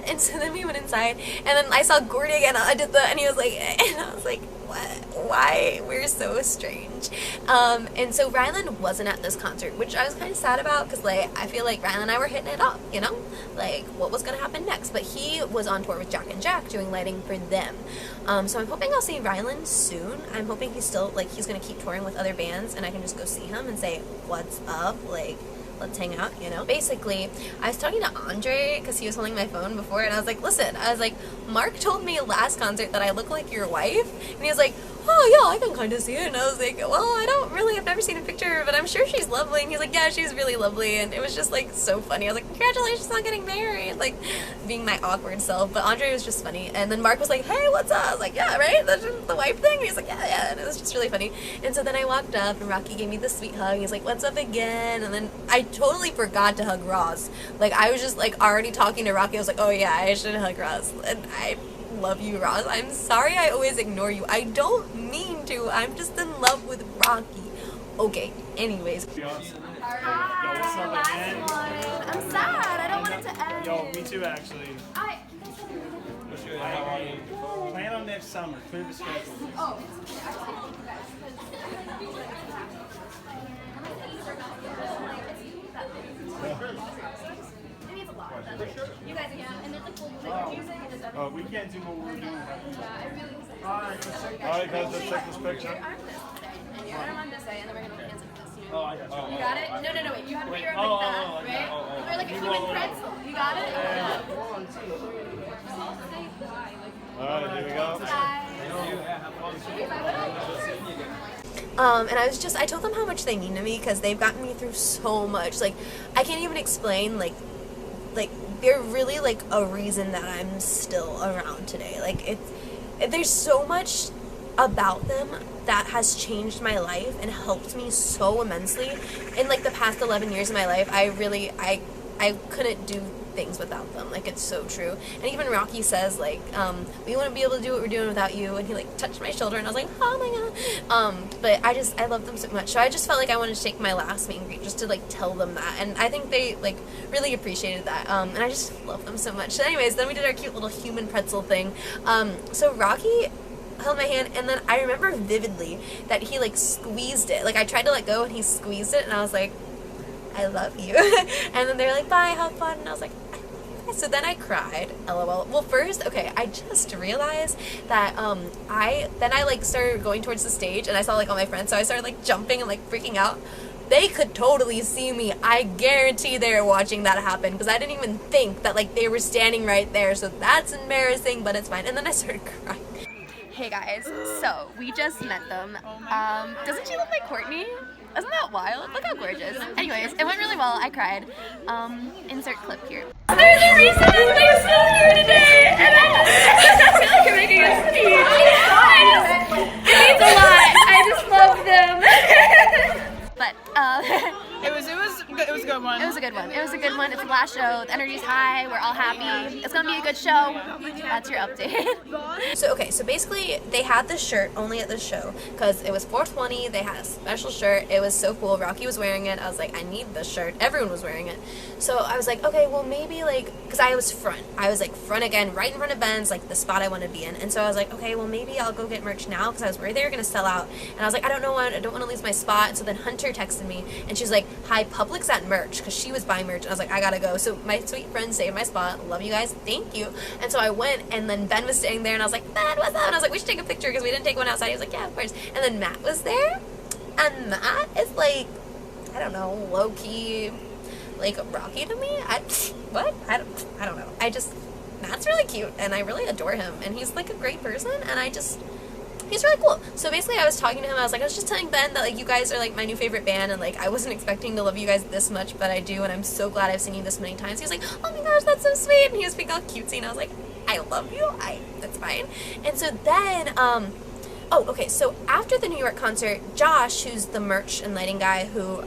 And so then we went inside, and then I saw Gordy again. I did and he was like, and I was like, what? Why? We're so strange. And so Rylan wasn't at this concert, which I was kind of sad about, because like I feel like Rylan and I were hitting it up, you know, like what was gonna happen next. But he was on tour with Jack and Jack doing lighting for them. So I'm hoping I'll see Rylan soon. I'm hoping he's still like he's gonna keep touring with other bands, and I can just go see him and say, what's up, like, let's hang out, you know? Basically, I was talking to Andre because he was holding my phone before, and I was like, listen, I was like, Mark told me last concert that I look like your wife, and he was like, oh yeah, I can kind of see it. And I was like, well, I've never seen a picture, but I'm sure she's lovely. And he's like, yeah, she's really lovely. And it was just like so funny. I was like, congratulations on getting married, like being my awkward self. But Andre was just funny. And then Mark was like, hey, what's up? I was like, yeah, right, that's just the wife thing. And he was like, yeah, and it was just really funny. And so then I walked up, and Rocky gave me the sweet hug. He's like, what's up again? And then I totally forgot to hug Roz. Like I was just like already talking to Rocky. I was like, oh yeah, I should hug Roz. And I love you, Roz. I'm sorry I always ignore you. I don't mean to. I'm just in love with Rocky. Okay, anyways. I'm sad. I don't want it to end. Yo, me too, actually. Plan on next summer. Clear the schedule. Oh. You guys, and there's like full music and just Oh, we can't do what we're doing. yeah, I really Alright, guys, let's take this picture. and your arm on this way, and then we're gonna cancel this. You know? Oh, I got you. You got it? No, wait. You have to put your arm like that, right? Or like a human pretzel. You got it? Alright, here we go. And I told them how much they mean to me, because they've gotten me through so much. Like, I can't even explain, like, they're really, like, a reason that I'm still around today. Like, there's so much about them that has changed my life and helped me so immensely. In, like, the past 11 years of my life, I couldn't do things without them. Like, it's so true. And even Rocky says, like, we wouldn't be able to do what we're doing without you. And he, like, touched my shoulder, and I was like, oh my god. But I love them so much. So I just felt like I wanted to take my last meet and greet just to, like, tell them that. And I think they, like, really appreciated that. And I just love them so much. So anyways, then we did our cute little human pretzel thing. So Rocky held my hand, and then I remember vividly that he, like, squeezed it. Like, I tried to let go, and he squeezed it, and I was like, I love you. And then they were like, bye, have fun. And I was like, so then I cried, lol. Well, first, okay, I just realized that I like started going towards the stage, and I saw like all my friends, so I started like jumping and like freaking out. They could totally see me. I guarantee they were watching that happen, because I didn't even think that like they were standing right there. So that's embarrassing, but it's fine. And then I started crying. Hey guys, so we just met them. Doesn't she look like Courtney? Isn't that wild? Look how gorgeous. Anyways, it went really well. I cried. Insert clip here. There's a reason they're still here today, and I feel like I'm making a speech. It means a lot. I just love them. But It was a good one. it was a good one. It was a good one. It's the last show. The energy's high. We're all happy. It's gonna be a good show. That's your update. So okay, so basically they had this shirt only at this show because it was 420. They had a special shirt. It was so cool. Rocky was wearing it. I was like, I need this shirt. Everyone was wearing it. So I was like, okay, well maybe like, because I was front. I was like front again, right in front of Ben's, like the spot I wanted to be in. And so I was like, okay, well maybe I'll go get merch now, because I was worried they were gonna sell out. And I was like, I don't want to lose my spot. And so then Hunter texted me, and she was like, hi, Publix at merch, because she was buying merch. And I was like, I gotta go. So my sweet friend saved my spot. Love you guys. Thank you. And so I went, and then Ben was standing there, and I was like, Ben, what's up? And I was like, we should take a picture, because we didn't take one outside. He was like, yeah, of course. And then Matt was there, and Matt is like, I don't know, low-key, like Rocky to me. I don't know. Matt's really cute, and I really adore him, and he's like a great person, and I just he's really cool. So basically I was talking to him, I was just telling Ben that like you guys are like my new favorite band, and like I wasn't expecting to love you guys this much, but I do, and I'm so glad I've seen you this many times. He was like, oh my gosh, that's so sweet, and he was being all cutesy, and I was like, I love you, that's fine. And so then, oh, okay, so after the New York concert, Josh, who's the merch and lighting guy who,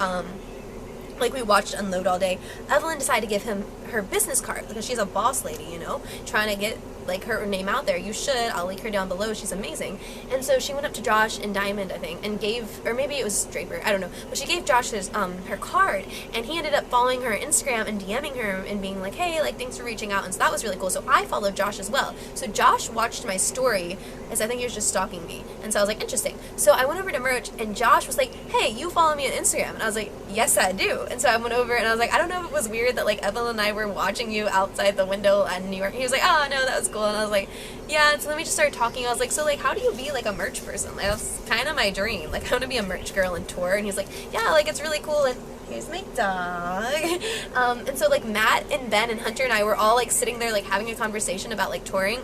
like we watched Unload all day, Evelyn decided to give him her business card because she's a boss lady, you know, trying to get like her name out there. You should. I'll link her down below. She's amazing. And so she went up to Josh and Diamond, I think, and gave, or maybe it was Draper, I don't know, but she gave Josh his her card, and he ended up following her on Instagram and DMing her and being like, hey, like thanks for reaching out. And so that was really cool. So I followed Josh as well. So Josh watched my story, as I think he was just stalking me, and so I was like, interesting. So I went over to merch, and Josh was like, hey, you follow me on Instagram? And I was like, yes, I do. And so I went over and I was like, I don't know if it was weird that like Evelyn and I were watching you outside the window in New York. He was like, oh no, that was cool. And I was like, yeah. And so then we just started talking. I was like, so like how do you be like a merch person? Like, that's kind of my dream. Like I want to be a merch girl and tour. And he's like, yeah, like it's really cool. And here's my dog. And so like Matt and Ben and Hunter and I were all like sitting there like having a conversation about like touring,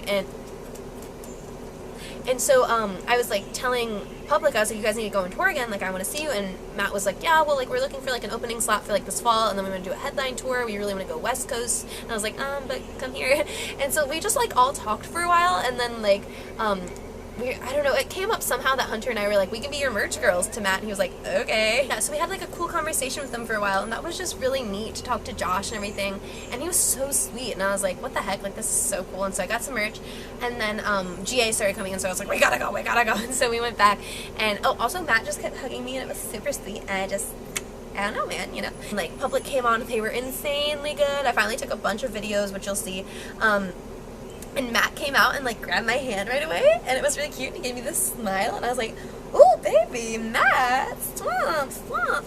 and so I was like telling public, I was like, you guys need to go on tour again, like I want to see you. And Matt was like, yeah, well like we're looking for like an opening slot for like this fall, and then we want to do a headline tour, we really want to go West Coast. And I was like, but come here. And so we just like all talked for a while, and then like I don't know, it came up somehow that Hunter and I were like, we can be your merch girls to Matt, and he was like, okay. Yeah, so we had like a cool conversation with them for a while, and that was just really neat to talk to Josh and everything, and he was so sweet, and I was like, what the heck, like this is so cool. And so I got some merch, and then GA started coming in, so I was like, we gotta go, and so we went back, and oh, also Matt just kept hugging me, and it was super sweet, and I don't know, man, you know. Like, public came on, they were insanely good. I finally took a bunch of videos, which you'll see, and Matt came out and like grabbed my hand right away, and it was really cute, and he gave me this smile, and I was like, oh baby, Matt, swamp, swamp.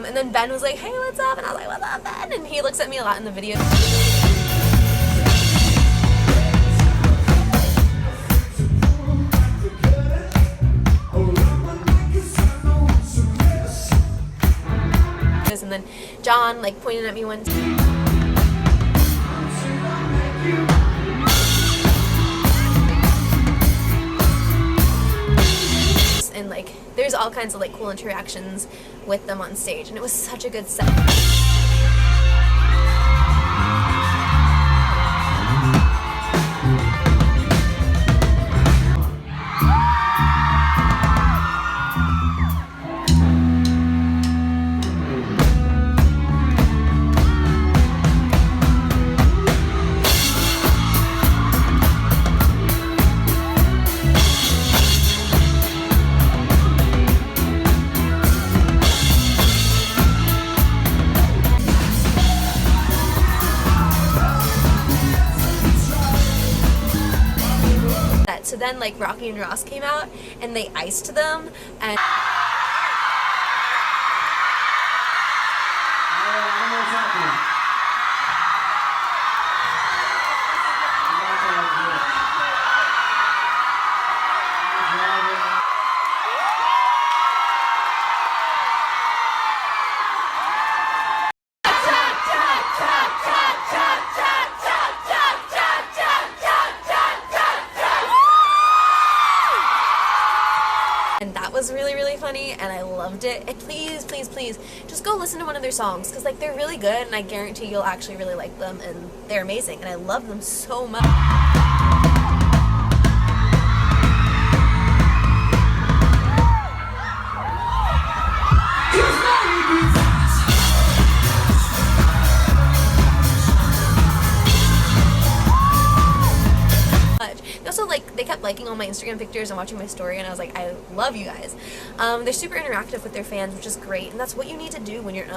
And then Ben was like, hey, what's up? And I was like, what's up, Ben? And he looks at me a lot in the video. And then John like pointed at me one time. And like there's all kinds of like cool interactions with them on stage, and it was such a good set. So then like Rocky and Ross came out and they iced them, and that was really, really funny, and I loved it. And please, please, please, just go listen to one of their songs, because like they're really good, and I guarantee you'll actually really like them, and they're amazing, and I love them so much. Also, like, they kept kept liking all my Instagram pictures and watching my story, and I was like, I love you guys. They're super interactive with their fans, which is great, and that's what you need to do when you're an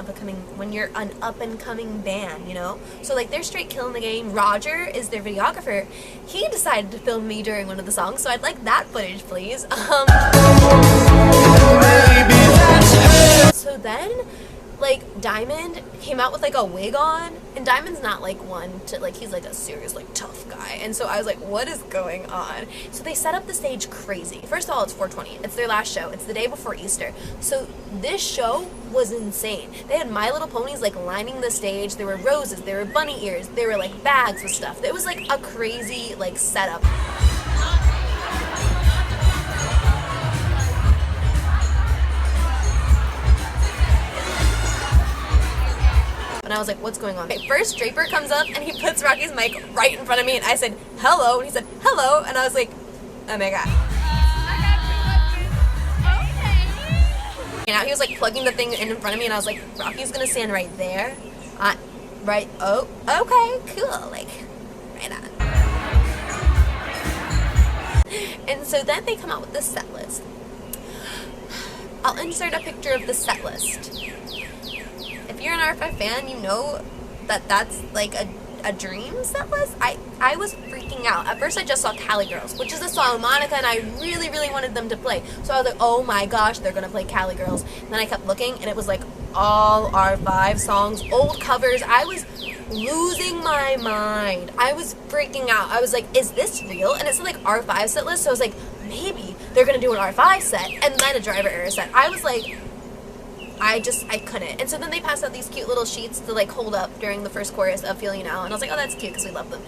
up and coming band, you know. So like they're straight killing the game. Roger is their videographer. He decided to film me during one of the songs, so I'd like that footage, please. So then, like, Diamond came out with like a wig on, and Diamond's not like one to like, he's like a serious like tough guy, and so I was like, what is going on? So they set up the stage crazy. First of all, it's 420, it's their last show, it's the day before Easter, so this show was insane. They had My Little Ponies like lining the stage, there were roses, there were bunny ears, there were like bags with stuff. It was like a crazy like setup. And I was like, what's going on? Okay, first, Draper comes up and he puts Rocky's mic right in front of me, and I said, hello, and he said, hello, and I was like, oh my god. And now he was like plugging the thing in front of me, and I was like, Rocky's gonna stand right there. Right, oh, okay, cool, like, right on. And so then they come out with the set list. I'll insert a picture of the set list. If you're an R5 fan, you know that that's like a dream set list. I was freaking out. At first I just saw Cali Girls, which is a song Monica and I really, really wanted them to play. So I was like, oh my gosh, they're gonna play Cali Girls. And then I kept looking, and it was like all R5 songs, old covers. I was losing my mind. I was freaking out. I was like, is this real? And it's like R5 set list, so I was like, maybe they're gonna do an R5 set and then a Driver Era set. I was like, I couldn't. And so then they passed out these cute little sheets to like hold up during the first chorus of Feel You Now, and I was like, oh, that's cute because we love them.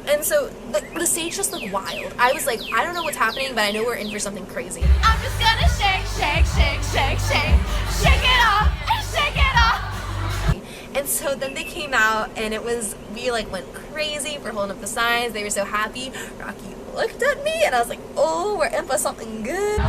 And so the stage just looked wild. I was like, I don't know what's happening, but I know we're in for something crazy. I'm just gonna shake, shake, shake, shake, shake, shake it off, shake it off. And so then they came out, and we like went crazy for holding up the signs. They were so happy. Rocky looked at me, and I was like, oh, we're in for something good.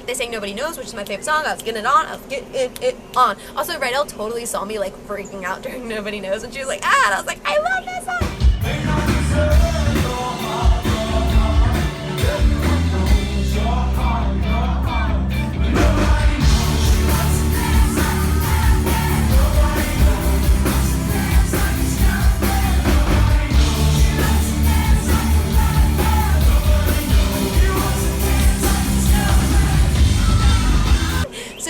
They sang Nobody Knows, which is my favorite song. I was getting it on. I was getting it on. Also, Rydell totally saw me like freaking out during Nobody Knows, and she was like, ah, and I was like, I love this song.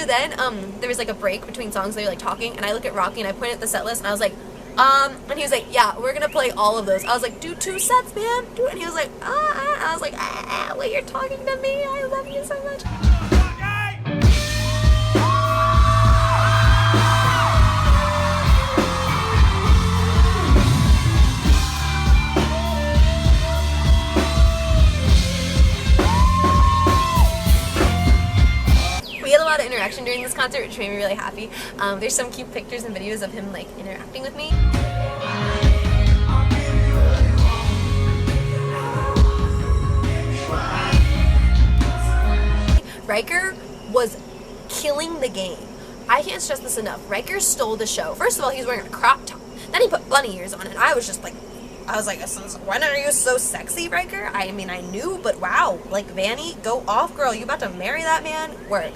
Then there was like a break between songs. They were like talking, and I look at Rocky and I point at the set list, and I was like, and he was like, yeah, we're gonna play all of those. I was like, do 2 sets, man. And he was like, I was like, wait, you're talking to me? I love you so much. Interaction during this concert, which made me really happy. There's some cute pictures and videos of him like interacting with me. Riker was killing the game. I can't stress this enough. Riker stole the show. First of all, he was wearing a crop top. Then he put bunny ears on, and I was just like, when are you so sexy, Riker? I mean, I knew, but wow, like, Vanny, go off, girl. You about to marry that man? Work.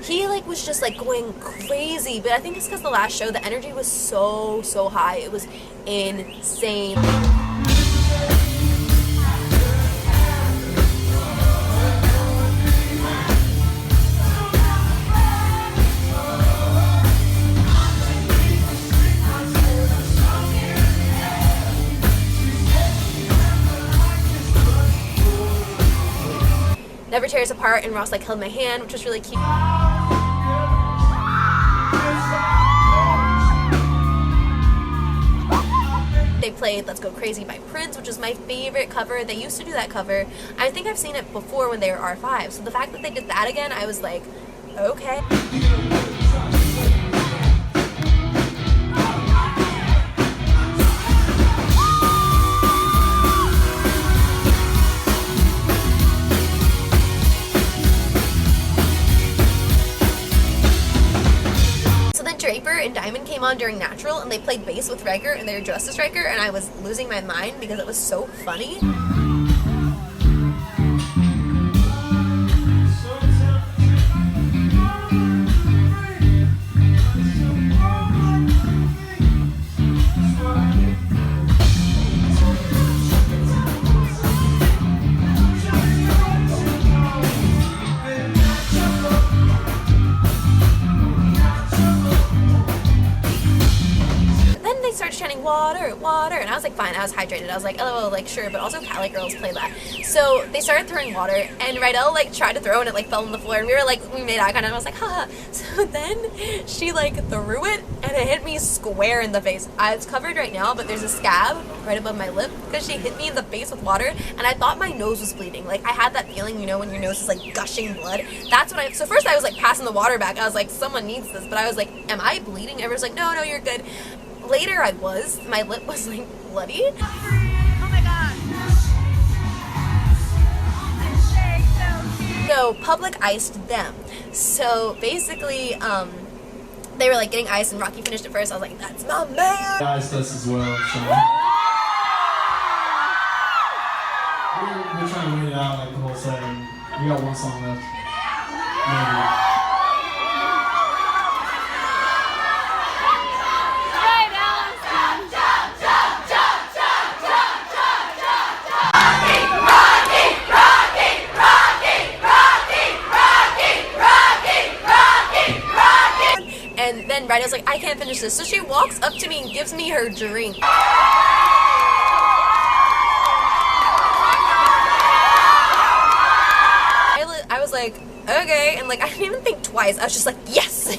He like was just like going crazy, but I think it's because the last show, the energy was so high. It was insane. Never Tear Us Apart, and Ross like held my hand, which was really cute. They played Let's Go Crazy by Prince, which is my favorite cover. They used to do that cover. I think I've seen it before when they were R5. So the fact that they did that again, I was like, okay. Draper and Diamond came on during Natural, and they played bass with Riker, and they were dressed as Riker, and I was losing my mind because it was so funny. Started chanting water, water, and I was like, fine, I was hydrated. I was like, oh, like, sure, but also Cali girls play that. So they started throwing water, and Rydell like tried to throw, and it like fell on the floor, and we made eye contact, and I was like, haha. So then she like threw it, and it hit me square in the face. It's covered right now, but there's a scab right above my lip because she hit me in the face with water, and I thought my nose was bleeding. Like, I had that feeling, you know, when your nose is like gushing blood. That's what so first I was like passing the water back. I was like, someone needs this, but I was like, am I bleeding? Everyone's like, no, you're good. Later my lip was like bloody. Oh my god. So Public iced them. So basically, they were like getting iced, and Rocky finished it first. I was like, that's my man! Iced us as well, so we're trying to win it out like the whole set, and we got one song left. Maybe. And then Rydell's like, I can't finish this. So she walks up to me and gives me her drink. I was like, okay. And like, I didn't even think twice. I was just like, yes.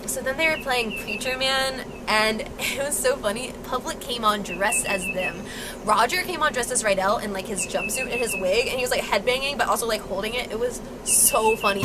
So then they were playing Preacher Man, and it was so funny. Public came on dressed as them. Roger came on dressed as Rydell in like his jumpsuit and his wig, and he was like headbanging but also like holding it. It was so funny.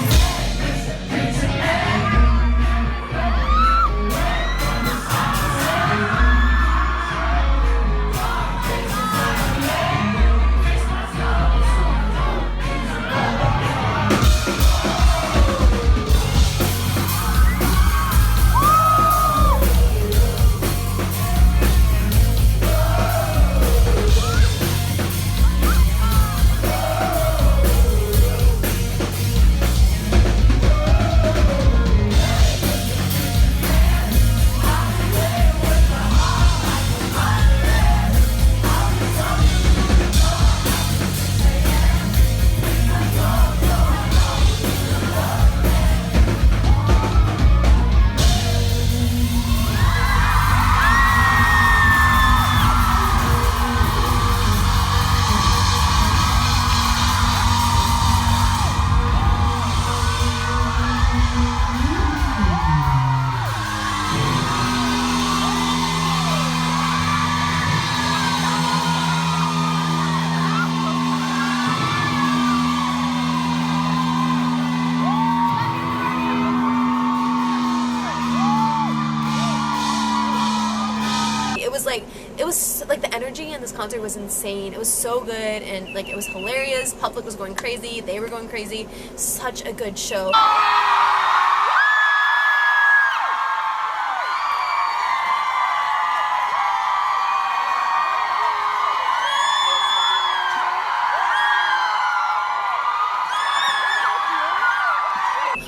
It was like the energy in this concert was insane. It was so good, and like it was hilarious. Public was going crazy. They were going crazy. Such a good show.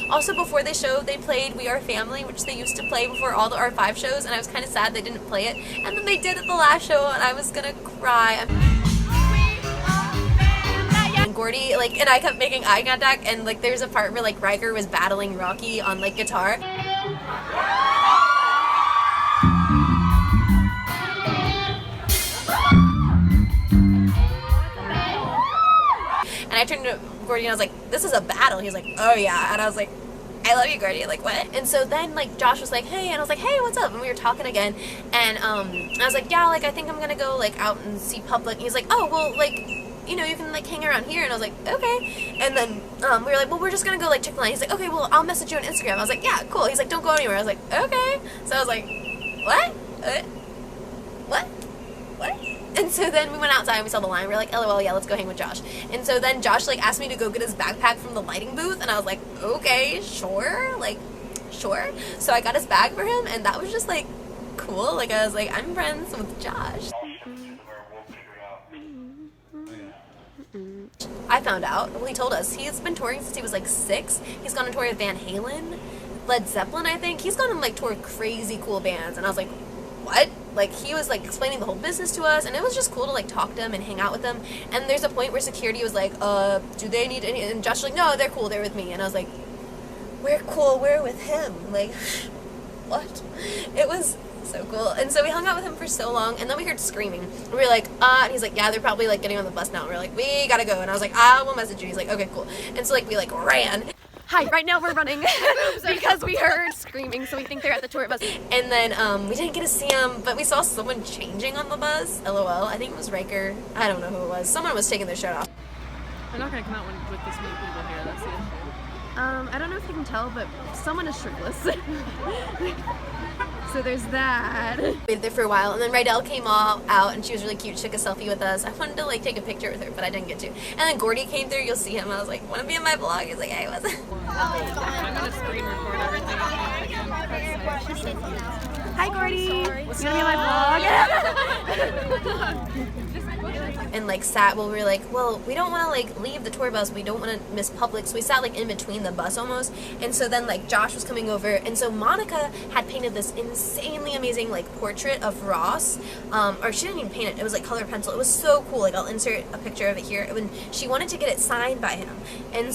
Also, before they showed, they played We Are Family, which they used to play before all the R5 shows, and I was kind of sad they didn't play it. And then they did at the last show, and I was gonna cry. And Gordy, like, and I kept making eye contact, and like, there's a part where like Riker was battling Rocky on like guitar. I turned to Gordy and I was like, this is a battle. He was like, oh yeah. And I was like, I love you, Gordy. Like, what? And so then, like, Josh was like, hey, and I was like, hey, what's up? And we were talking again, and I was like, yeah, like, I think I'm gonna go, like, out and see Public. And he's like, oh, well, like, you know, you can, like, hang around here. And I was like, okay. And then we were like, well, we're just gonna go, like, Chick-fil-A. He's like, okay, well, I'll message you on Instagram. I was like, yeah, cool. He's like, don't go anywhere. I was like, okay. So I was like, what? What? And so then we went outside and we saw the line. We were like, LOL, yeah, let's go hang with Josh. And so then Josh, like, asked me to go get his backpack from the lighting booth. And I was like, okay, sure. Like, sure. So I got his bag for him. And that was just, like, cool. Like, I was like, I'm friends with Josh. I found out. Well, he told us. He's been touring since he was, like, 6. He's gone on tour with Van Halen, Led Zeppelin, I think. He's gone on, like, tour with crazy cool bands. And I was like, what? Like, he was, like, explaining the whole business to us, and it was just cool to, like, talk to him and hang out with him. And there's a point where security was like, do they need any, and Josh was like, no, they're cool, they're with me. And I was like, we're cool, we're with him. Like, what? It was so cool. And so we hung out with him for so long, and then we heard screaming. And we were like, and he's like, yeah, they're probably, like, getting on the bus now. And we were like, we gotta go. And I was like, we'll message you. He's like, okay, cool. And so, like, we, like, ran. Hi, right now we're running because we heard screaming, so we think they're at the tour bus. And then we didn't get to see him, but we saw someone changing on the bus. LOL. I think it was Riker. I don't know who it was. Someone was taking their shirt off. We're not gonna come out with this many people here. That's the issue. I don't know if you can tell, but someone is shirtless. So there's that. We waited there for a while, and then Rydell came out, and she was really cute. She took a selfie with us. I wanted to, like, take a picture with her, but I didn't get to. And then Gordy came through. You'll see him. I was like, want to be in my vlog? He's like, hey, what's up? I'm gonna screen record everything. Hi, Gordy. You gonna be in my vlog? And, like, sat, well, we were like, well, we don't want to, like, leave the tour bus. We don't want to miss Public. So we sat, like, in between the bus almost. And so then, like, Josh was coming over. And so Monica had painted this insanely amazing, like, portrait of Ross. Or she didn't even paint it. It was, like, color pencil. It was so cool. Like, I'll insert a picture of it here. When she wanted to get it signed by him. And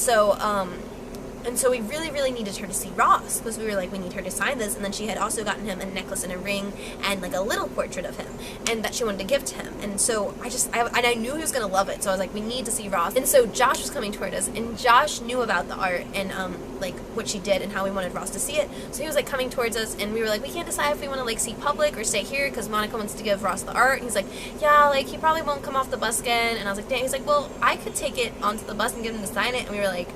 so we really, really needed her to see Ross, because we were like, we need her to sign this. And then she had also gotten him a necklace and a ring and, like, a little portrait of him, and that she wanted to give to him. And so I knew he was going to love it. So I was like, we need to see Ross. And so Josh was coming toward us, and Josh knew about the art and, like, what she did and how we wanted Ross to see it. So he was, like, coming towards us, and we were like, we can't decide if we want to, like, see Public or stay here, because Monica wants to give Ross the art. And he's like, yeah, like, he probably won't come off the bus again. And I was like, dang. He's like, well, I could take it onto the bus and get him to sign it. And we were like,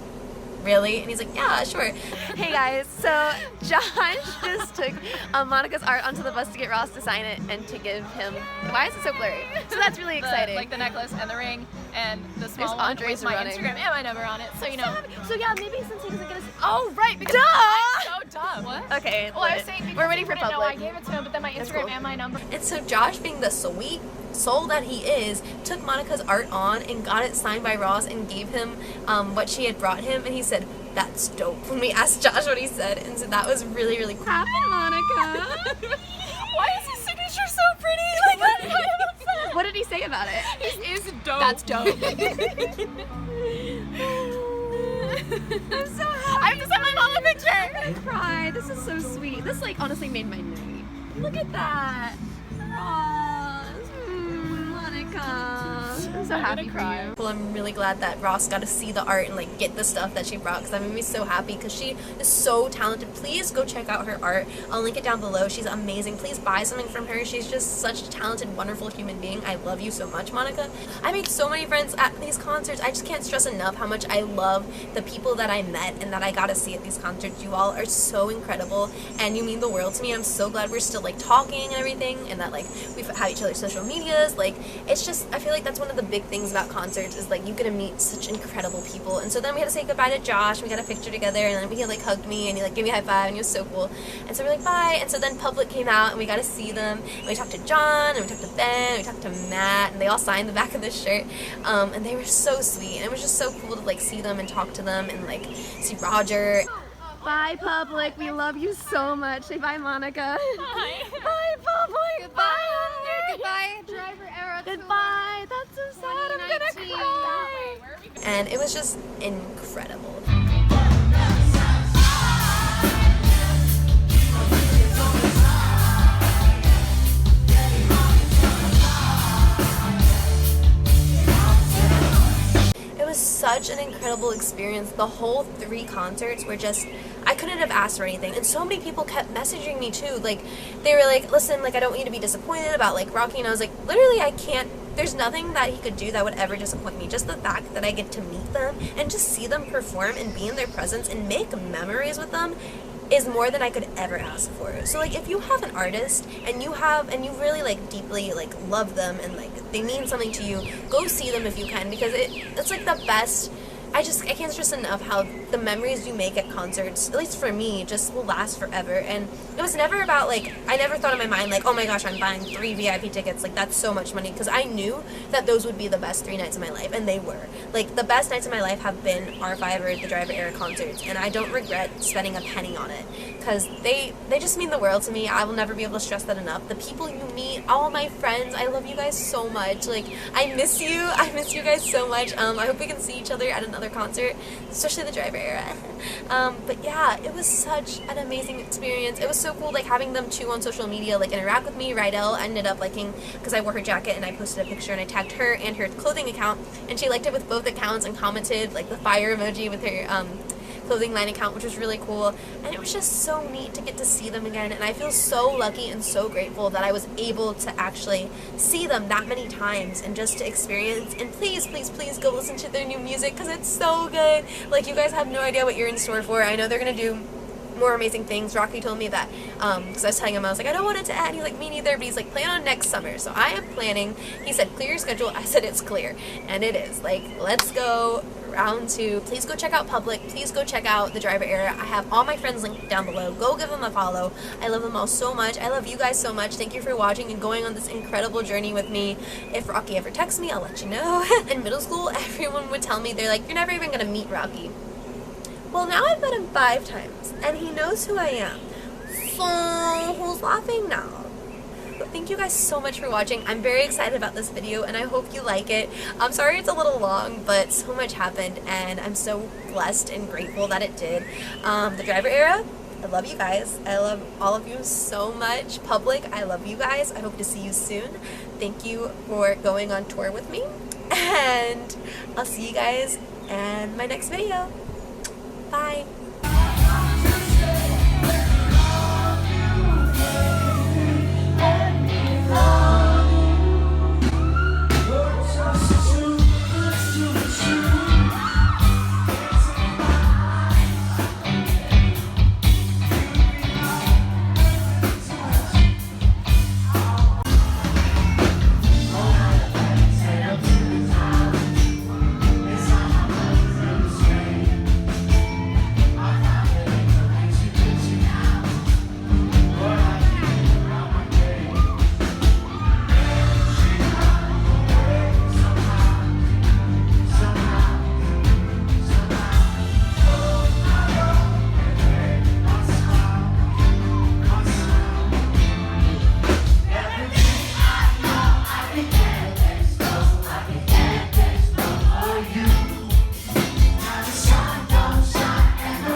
really? And he's like, yeah, sure. Hey guys, so Josh just took Monica's art onto the bus to get Ross to sign it and to give him. Why is it so blurry? So that's really exciting. Like the necklace and the ring and the There's small one Andres with my running. Instagram and my number on it. So you know. So yeah, maybe since he doesn't get us. Oh right, because Duh! I'm so dumb. What? Okay. Well, I was saying because we're waiting he for wouldn't know Public. I gave it to him, but then my That's Instagram cool. and my number. And so Josh, being the sweet soul that he is, took Monica's art on and got it signed by Ross and gave him what she had brought him. And he said, that's dope. When we asked Josh what he said, and so that was really, really cool. Monica. Why is his signature so pretty? Like, What did he say about it? this is dope. That's dope. I'm so happy. I have to send my mom a picture. I'm gonna cry. This is so sweet. This, like, honestly made my night. Look at that. Ross. Monica. I'm so happy for you. Well, I'm really glad that Ross got to see the art and, like, get the stuff that she brought, because that made me so happy, because she is so talented. Please go check out her art. I'll link it down below. She's amazing. Please buy something from her. She's just such a talented, wonderful human being. I love you so much, Monica. I made so many friends at these concerts. I just can't stress enough how much I love the people that I met and that I got to see at these concerts. You all are so incredible, and you mean the world to me. I'm so glad we're still, like, talking and everything, and that, like, we have each other's social medias. Like, it's just, I feel like that's one of the big things about concerts, is, like, you get to meet such incredible people. And so then we had to say goodbye to Josh, and we got a picture together, and then he, like, hugged me, and he, like, gave me a high five, and he was so cool. And so we're like, bye. And so then Public came out, and we got to see them, and we talked to John, and we talked to Ben, and we talked to Matt, and they all signed the back of this shirt, and they were so sweet, and it was just so cool to, like, see them and talk to them, and, like, see Roger. Bye, Public. We love you so much. Say bye, Monica. Bye. Bye, Public. Goodbye. Goodbye, driver Eric. Goodbye. That's so sad. I'm gonna cry. And it was just incredible. It was such an incredible experience. The whole 3 concerts were just, I couldn't have asked for anything. And so many people kept messaging me too. Like, they were like, listen, like, I don't want you to be disappointed about, like, Rocky. And I was like, literally, I can't, there's nothing that he could do that would ever disappoint me. Just the fact that I get to meet them and just see them perform and be in their presence and make memories with them is more than I could ever ask for. So like, if you have an artist and you really like deeply like love them and like they mean something to you, go see them if you can, because it's like the best. I can't stress enough how the memories you make at concerts, at least for me, just will last forever. And it was never about like, I never thought in my mind like, oh my gosh, I'm buying 3 VIP tickets, like that's so much money, because I knew that those would be the best 3 nights of my life, and they were. Like, the best nights of my life have been R5 or the Driver Era concerts, and I don't regret spending a penny on it, because they just mean the world to me. I will never be able to stress that enough. The people you meet, all my friends, I love you guys so much. Like, I miss you guys so much. I hope we can see each other at another concert, especially the Driver Era. But yeah, it was such an amazing experience. It was so cool, like, having them too on social media, like, interact with me. Rydell ended up liking, because I wore her jacket and I posted a picture and I tagged her and her clothing account, and she liked it with both accounts and commented like the fire emoji with her clothing line account, which was really cool. And it was just so neat to get to see them again, and I feel so lucky and so grateful that I was able to actually see them that many times and just to experience. And please, please, please go listen to their new music, because it's so good. Like, you guys have no idea what you're in store for. I know they're gonna do more amazing things. Rocky told me that, because I was telling him, I was like, I don't want it to end. He's like, me neither, but he's like, plan on next summer. So I am planning. He said, clear your schedule. I said, it's clear, and it is. Like, let's go. Round 2. Please go check out Public. Please go check out the Driver Era. I have all my friends linked down below. Go give them a follow. I love them all so much. I love you guys so much. Thank you for watching and going on this incredible journey with me. If Rocky ever texts me, I'll let you know. In middle school, everyone would tell me, they're like, you're never even gonna meet Rocky. Well, now I've met him 5 times, and he knows who I am. So, who's laughing now? Thank you guys so much for watching. I'm very excited about this video, and I hope you like it. I'm sorry it's a little long, but so much happened, and I'm so blessed and grateful that it did. The Driver Era, I love you guys. I love all of you so much. Public, I love you guys. I hope to see you soon. Thank you for going on tour with me, and I'll see you guys in my next video. Bye.